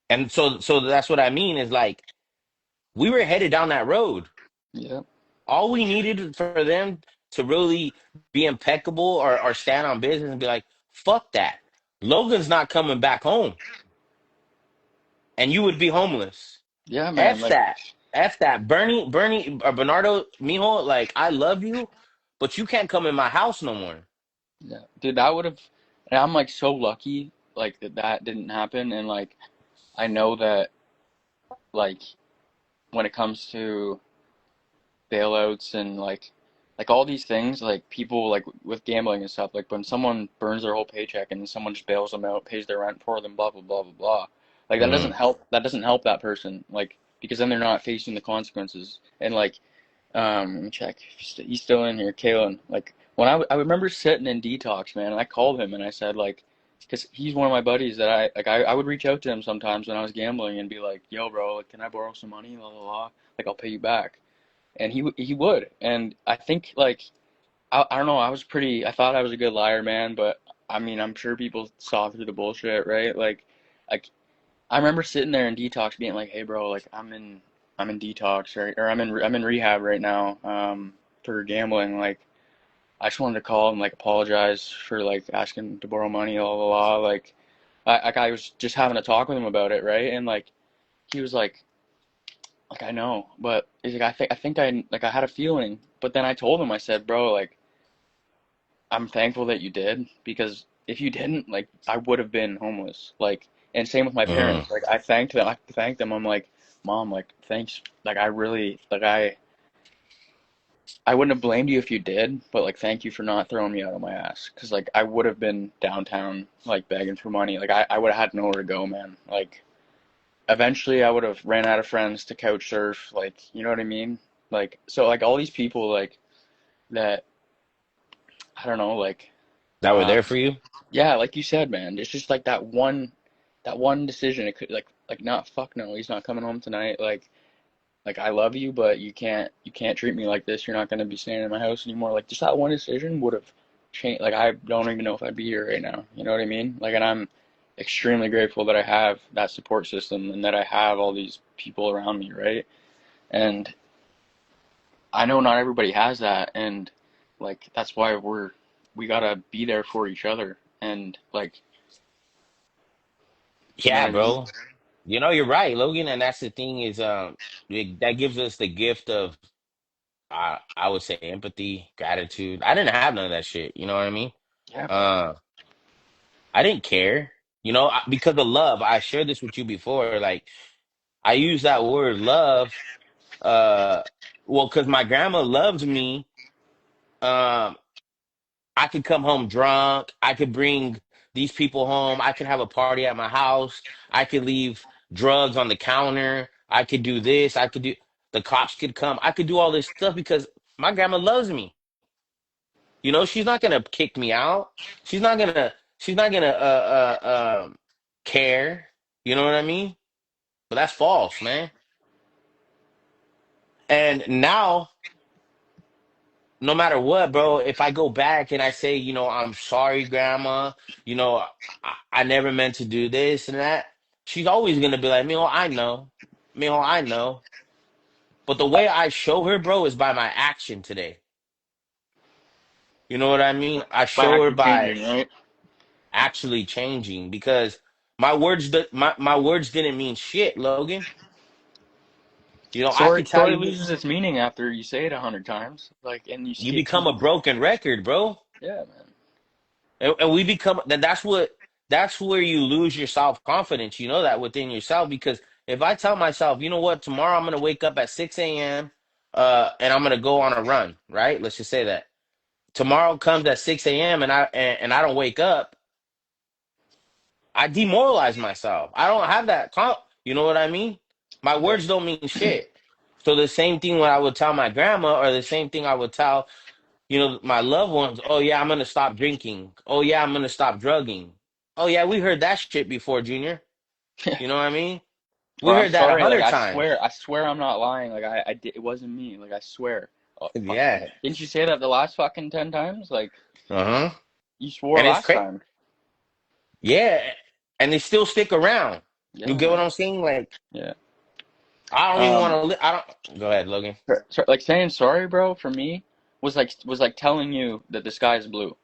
And so that's what I mean is like we were headed down that road. Yeah. All we needed for them to really be impeccable or stand on business and be like, fuck that. Logan's not coming back home. And you would be homeless. Yeah, man. F Like, that. F that. Bernie or Bernardo Mijo, like I love you, but you can't come in my house no more. yeah, dude, that would have. And I'm like so lucky, like that didn't happen. And like I know that like when it comes to bailouts and like all these things, like people like with gambling and stuff, like when someone burns their whole paycheck and someone just bails them out, pays their rent for them, blah blah blah blah blah. Like Hmm. that doesn't help that person, like because then they're not facing the consequences. And like let me check. He's still in here, Kalen. Like when I remember sitting in detox, man, and I called him and I said like, because he's one of my buddies that I would reach out to him sometimes when I was gambling and be like, yo, bro, like, can I borrow some money? Blah blah blah. Like I'll pay you back, and he would. And I think like I don't know. I thought I was a good liar, man, but I mean I'm sure people saw through the bullshit, right? Like I remember sitting there in detox, being like, hey, bro, like I'm in detox, right? Or I'm in rehab right now, for gambling. Like I just wanted to call and like apologize for like asking to borrow money, blah blah blah. Like I was just having a talk with him about it, right? And like he was like I know, but he's like I think I had a feeling, but then I told him, I said, bro, like I'm thankful that you did, because if you didn't, like I would have been homeless. Like, and same with my Hmm. parents. Like I thanked them. I thanked them. I'm like, Mom, like thanks. Like I really like I wouldn't have blamed you if you did, but like thank you for not throwing me out of my ass, because like I would have been downtown like begging for money. Like I would have had nowhere to go, man. Like eventually I would have ran out of friends to couch surf, like, you know what I mean? Like, so like all these people like that, I don't know, like, That were uh, there for you? yeah, like you said, man, it's just like that one decision. It could like not, fuck no, he's not coming home tonight. Like I love you, but you can't treat me like this. You're not gonna be staying in my house anymore. Like just that one decision would have changed. Like I don't even know if I'd be here right now. You know what I mean? Like, and I'm extremely grateful that I have that support system and that I have all these people around me, right? And I know not everybody has that, and like that's why we gotta be there for each other, and like, you know what Yeah, I mean? bro. You know, you're right, Logan, and that's the thing is that gives us the gift of I would say empathy, gratitude. I didn't have none of that shit, you know what I mean? Yeah, bro. Uh I didn't care. You know, because of love. I shared this with you before. Like I use that word love uh well cuz my grandma loved me. Um I could come home drunk. I could bring these people home. I could have a party at my house. I could leave drugs on the counter. I could do this. I could do, the cops could come. I could do all this stuff because my grandma loves me. You know, she's not gonna kick me out. She's not gonna care. You know what I mean? But that's false, man. And now no matter what, bro, if I go back and I say, I'm sorry, grandma, I never meant to do this and that, she's always gonna be like, Mijo, I know. Mijo, I know. But the way I show her, bro, is by my action today. You know what I mean? I By show her actually by changing, right? actually changing because my words didn't mean shit, Logan. You know, I Sorry, could tell sorry you loses its meaning after you say it 100 times. Like, and you you keep, become a broken record, bro. yeah, man. And we become that's where you lose your self-confidence. You know that within yourself because if I tell myself, you know what, tomorrow I'm gonna wake up at 6 a.m. And I'm gonna go on a run, right? Let's just say that. Tomorrow comes at 6 a.m. and I don't wake up, I demoralize myself. I don't have that you know what I mean? My Yeah. words don't mean shit. So the same thing when I would tell my grandma or the same thing I would tell, my loved ones, oh yeah, I'm gonna stop drinking. Oh yeah, I'm gonna stop drugging. Oh yeah, we heard that shit before, Junior. You know what I mean? We Or I'm heard that a sorry, like hundred times. I swear I'm not lying. Like I did, it wasn't me. Like I swear. Oh, fuck. Yeah. Didn't you say that the last fucking 10 times? Like Uh-huh. you swore And it's last crazy. time. Yeah. And they still stick around. You Yeah, get what man. I'm saying? Like, Yeah. I don't even want Um, to I don't go ahead, Logan. like saying sorry, bro, for me was like telling you that the sky is blue.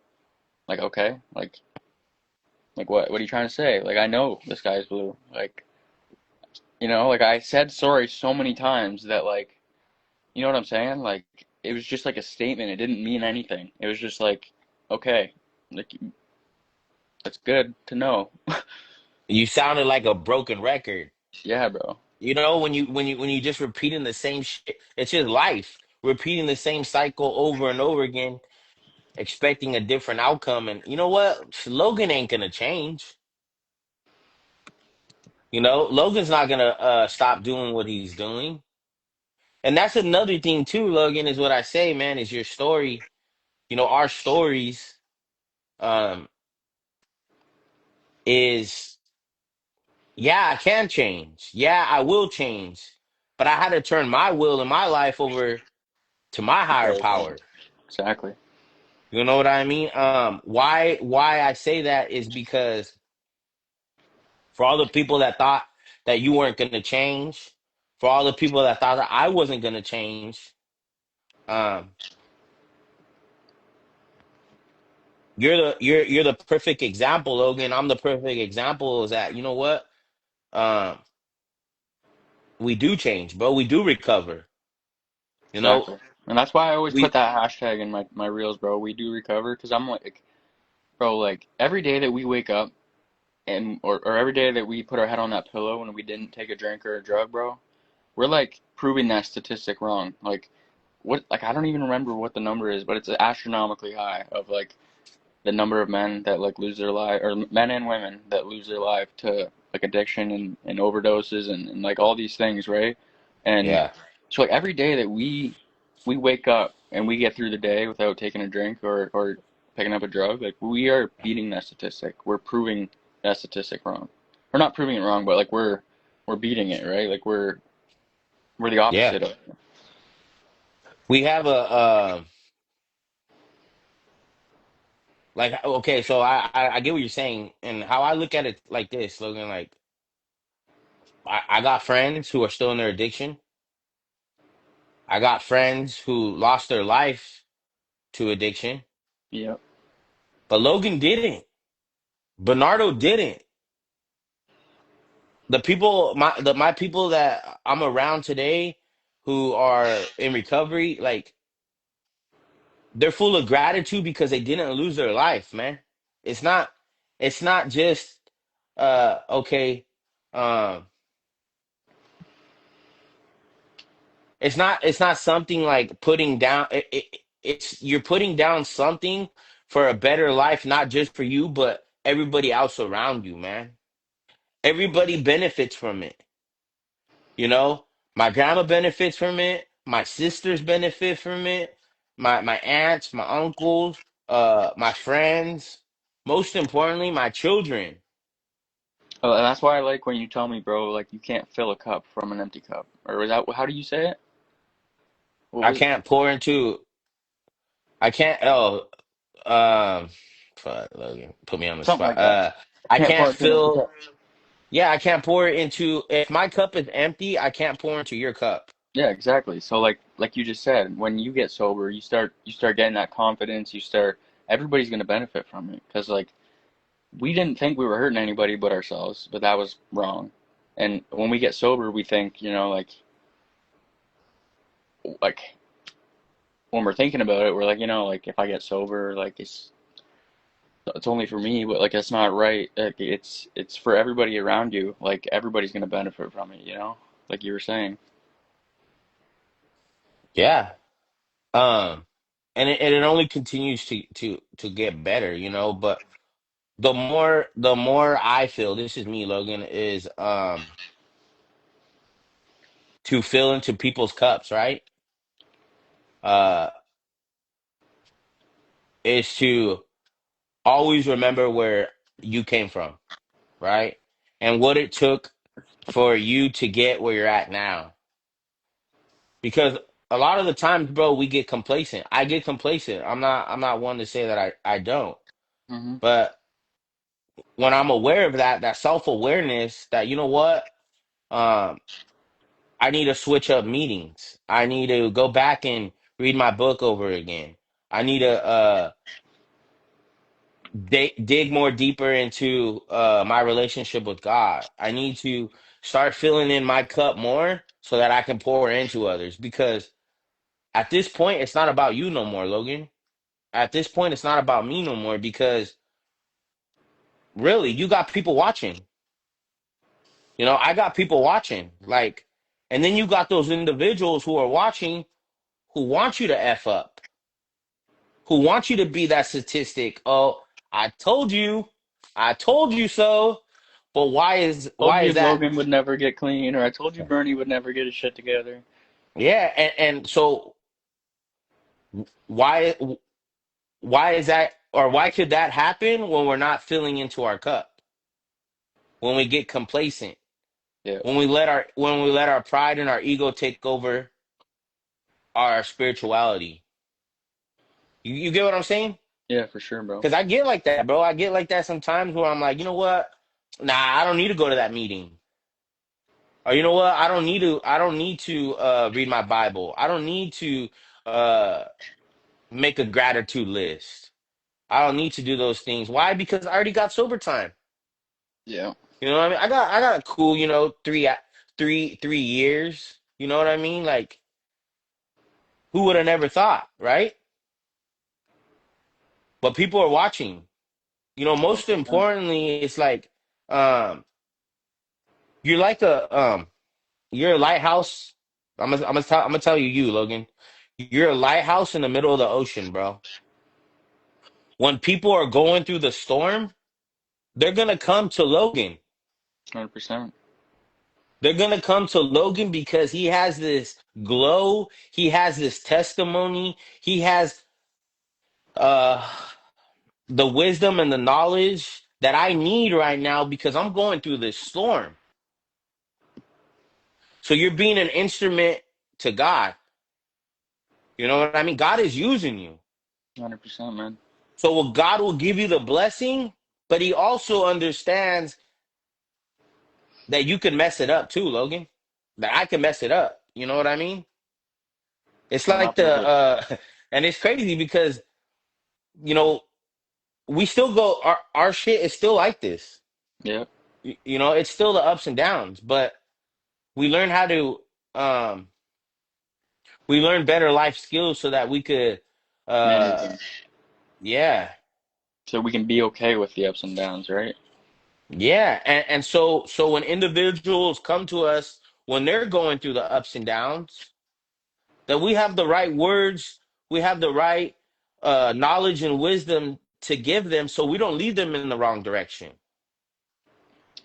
Like okay, like what are you trying to say? Like I know the sky is blue. Like like I said sorry so many times that like you know what I'm saying? Like it was just like a statement. It didn't mean anything. It was just like okay, like that's good to know. You sounded like a broken record. Yeah, bro. You know, when you just repeating the same shit, it's just life. Repeating the same cycle over and over again, expecting a different outcome. And you know what? Logan ain't gonna change. Logan's not gonna stop doing what he's doing. And that's another thing too, Logan, is what I say, man, is your story. Our stories um is yeah, I can change. Yeah, I will change. But I had to turn my will and my life over to my higher power. Exactly. You know what I mean? Why I say that is because for all the people that thought that you weren't gonna change, for all the people that thought that I wasn't gonna change, um, you're the perfect example, Logan. I'm the perfect example is that you know what? Um, we do change, bro. We do recover. You know, Exactly. And that's why I always put we that hashtag in my reels, bro. We do recover because I'm like, bro, like every day that we wake up and or every day that we put our head on that pillow and we didn't take a drink or a drug, bro, we're like proving that statistic wrong. Like I don't even remember what the number is, but it's astronomically high of like the number of men that like lose their life or men and women that lose their life to like addiction and overdoses and like all these things, right? And yeah. so like every day that we wake up and we get through the day without taking a drink or picking up a drug, like we are beating that statistic. We're proving that statistic wrong. We're not proving it wrong, but like we're beating it, right? Like we're the Yeah. opposite of it. We have like okay, so I get what you're saying and how I look at it like this, Logan, like I got friends who are still in their addiction. I got friends who lost their life to addiction, Yep. but Logan didn't. Bernardo didn't. My people that I'm around today who are in recovery, like they're full of gratitude because they didn't lose their life, man. It's not it's not just okay, um it's not something like putting down it's you're putting down something for a better life, not just for you, but everybody else around you, man. Everybody benefits from it. You know, my grandma benefits from it. My sisters benefit from it. My aunts, my uncles, my friends. Most importantly, my children. And that's why I like when you tell me, bro, like you can't fill a cup from an empty cup. Or is that how do you say it? What I was can't pour into. I can't. Oh, fuck, Logan, put me on the something spot. like that? I Can't pour can't into an empty fill. cup. Yeah, I can't pour it into, if my cup is empty, I can't pour into your cup. Yeah, exactly. So like you just said, when you get sober, you start getting that confidence. Everybody's gonna benefit from it because like we didn't think we were hurting anybody but ourselves, but that was wrong. And when we get sober, we think, like when we're thinking about it, we're like, like if I get sober, like it's only for me, but like that's not right. Like it's for everybody around you. Like everybody's gonna benefit from it, like you were saying. Yeah. Um, and it only continues to get better, but the more I feel, this is me, Logan, is to fill into people's cups, right? Uh, is to always remember where you came from, right? And what it took for you to get where you're at now. Because a lot of the times, bro, we get complacent. I get complacent. I'm not one to say that I don't. Hmm. But when I'm aware of that self-awareness, that you know what? Um, I need to switch up meetings. I need to go back and read my book over again. I need to dig more deeper into my relationship with God. I need to start filling in my cup more so that I can pour into others. Because at this point, it's not about you no more, Logan. At this point, it's not about me no more because really, you got people watching. I got people watching. Like, and then you got those individuals who are watching who want you to F up, who want you to be that statistic. Oh, I told you, I told you so. But why is Told why you is that? Logan would never get clean, or I told you Bernie would never get his shit together. Yeah, and so why why is that, or why could that happen when we're not filling into our cup? When we get complacent, Yeah, when we let our pride and our ego take over our spirituality. You get what I'm saying? yeah, for sure, bro. Because I get like that, bro. I get like that sometimes where I'm like, you know what? Nah, I don't need to go to that meeting. Or you know what? I don't need to read my Bible. I don't need to uh make a gratitude list. I don't need to do those things. Why? Because I already got sober time. Yeah, You know what I mean? I got a cool, 3 years. You know what I mean? Like, who would have never thought, right? But people are watching. Most 100%. importantly, it's like um you're like you're a lighthouse. I'm gonna tell you, Logan. You're a lighthouse in the middle of the ocean, bro. When people are going through the storm, they're gonna come to Logan. 100%. They're gonna come to Logan because he has this glow, he has this testimony, he has uh the wisdom and the knowledge that I need right now because I'm going through this storm. So you're being an instrument to God. You know what I mean? God is using you. 100%, man. So God will give you the blessing, but he also understands that you can mess it up too, Logan. That I can mess it up. You know what I mean? It's I'm like not perfect. and it's crazy because, you know, we still go, our shit is still like this. Yeah, It's still the ups and downs, but we learn how to, um, we learn better life skills so that we could, manage uh, them yeah, so we can be okay with the ups and downs, right? yeah. And so when individuals come to us when they're going through the ups and downs, that we have the right words, we have the right knowledge and wisdom to give them, so we don't lead them in the wrong direction.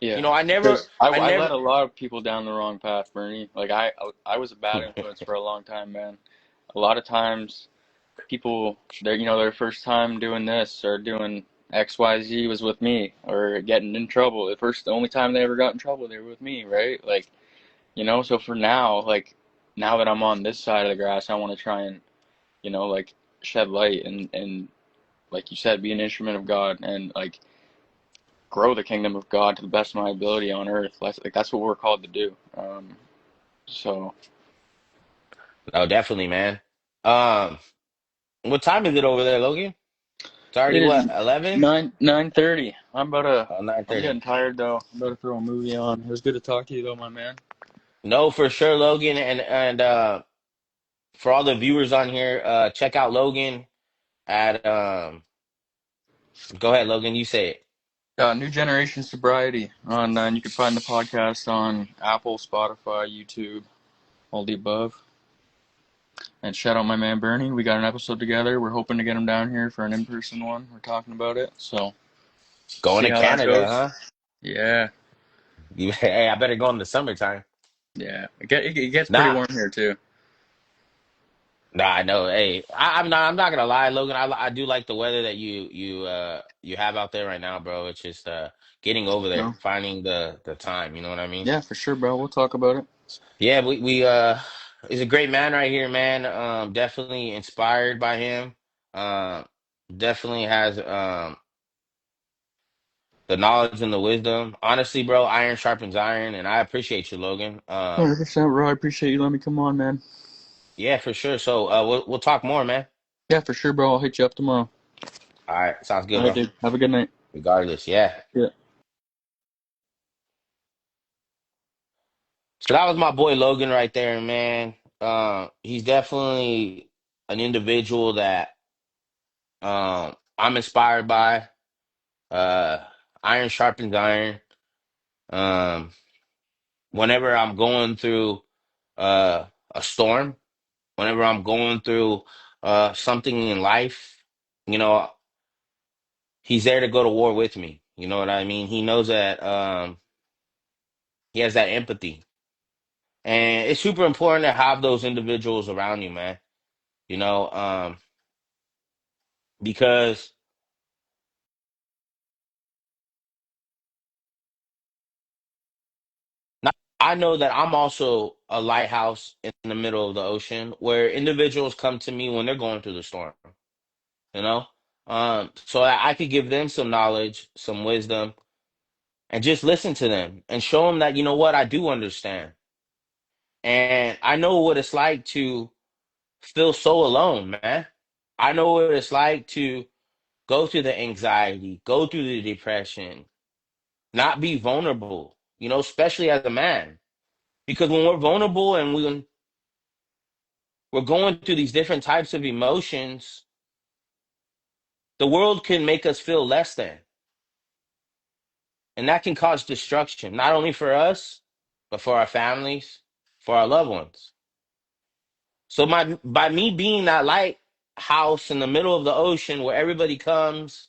Yeah, I never, because I, I I led never. a lot of people down the wrong path, Bernie. Like I was a bad influence for a long time, man. A lot of times people, their first time doing this or doing XYZ was with me or getting in trouble. The only time they ever got in trouble, they were with me, right? Like, so for now, like, now that I'm on this side of the grass, I want to try and, like, shed light and like you said, be an instrument of God and, like, grow the kingdom of God to the best of my ability on earth. That's what we're called to do. So Oh, definitely, man. Um, what time is it over there, Logan? It's already it is what, 11? 9:30. Oh, I'm 9:30. getting tired though. I'm about to throw a movie on. It was good to talk to you though, my man. No, for sure, Logan, and for all the viewers on here, check out Logan at go ahead, Logan, you say it. New Generation Sobriety on, and you can find the podcast on Apple, Spotify, YouTube, all the above. And shout out my man Bernie. We got an episode together. We're hoping to get him down here for an in-person one. We're talking about it. So Going see to how that Canada, goes. huh? Yeah, Hey, I better go in the summertime. yeah. It gets pretty Nah, warm here too. nah, I know. Hey, I'm not gonna lie, Logan. I do like the weather that you have out there right now, bro. It's just getting over there, No. finding the time. You know what I mean? Yeah, for sure, bro. We'll talk about it. Yeah, we he's a great man right here, man. Definitely inspired by him. Um, definitely has the knowledge and the wisdom. Honestly, bro, iron sharpens iron, and I appreciate you, Logan. 100%, bro. I appreciate you letting me come on, man. Yeah, for sure. So we'll talk more, man. Yeah, for sure, bro. I'll hit you up tomorrow. All right, sounds All good, right, bro. dude. Have a good night. Regardless, yeah. Yeah. So that was my boy Logan right there, man. He's definitely an individual that I'm inspired by. Uh, iron sharpens iron. Um, whenever I'm going through a storm, whenever I'm going through something in life, you know, he's there to go to war with me. You know what I mean? He knows that he has that empathy. And it's super important to have those individuals around you, man. You know, because not, I know that I'm also a lighthouse in the middle of the ocean where individuals come to me when they're going through the storm, you know? So I could give them some knowledge, some wisdom, and just listen to them and show them that, you know what, I do understand. And I know what it's like to feel so alone, man. I know what it's like to go through the anxiety, go through the depression, not be vulnerable, you know, especially as a man. Because when we're vulnerable and we're going through these different types of emotions, the world can make us feel less than. And that can cause destruction, not only for us, but for our families, for our loved ones. So by me being that lighthouse in the middle of the ocean where everybody comes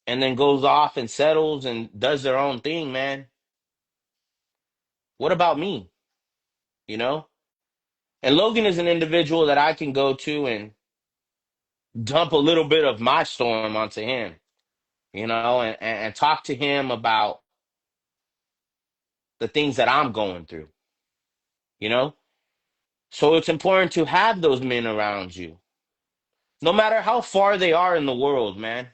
and then goes off and settles and does their own thing, man, what about me? You know? And Logan is an individual that I can go to and dump a little bit of my storm onto him, you know, and talk to him about the things that I'm going through, you know? So it's important to have those men around you, no matter how far they are in the world, man.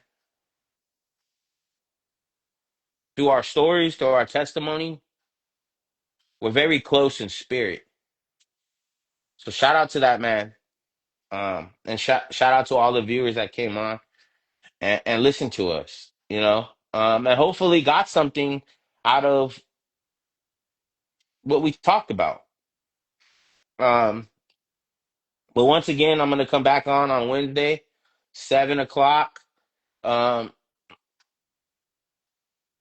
Through our stories, through our testimony, we're very close in spirit. So shout out to that man. And shout out to all the viewers that came on and listened to us, you know, and hopefully got something out of what we talked about. Um, but once again, I'm gonna come back on Wednesday, 7 o'clock, um,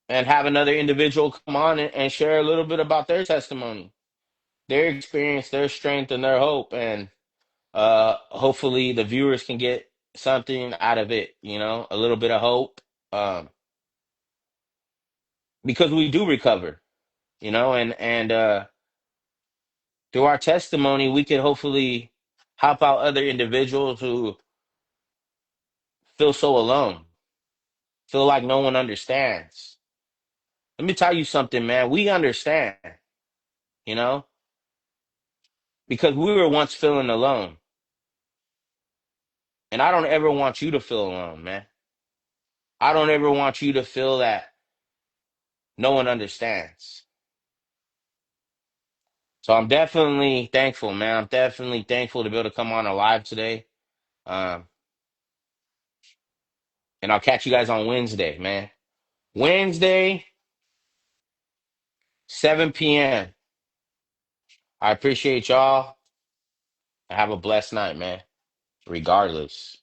and have another individual come on and share a little bit about their testimony, their experience, their strength, and their hope, and hopefully the viewers can get something out of it. You know, a little bit of hope, because we do recover. You know, and through our testimony, we can hopefully help out other individuals who feel so alone, feel like no one understands. Let me tell you something, man. We understand, you know, because we were once feeling alone. And I don't ever want you to feel alone, man. I don't ever want you to feel that no one understands. So I'm definitely thankful, man. I'm definitely thankful to be able to come on alive today. Um, and I'll catch you guys on Wednesday, man. Wednesday, 7 p.m. I appreciate y'all. Have a blessed night, man. Regardless.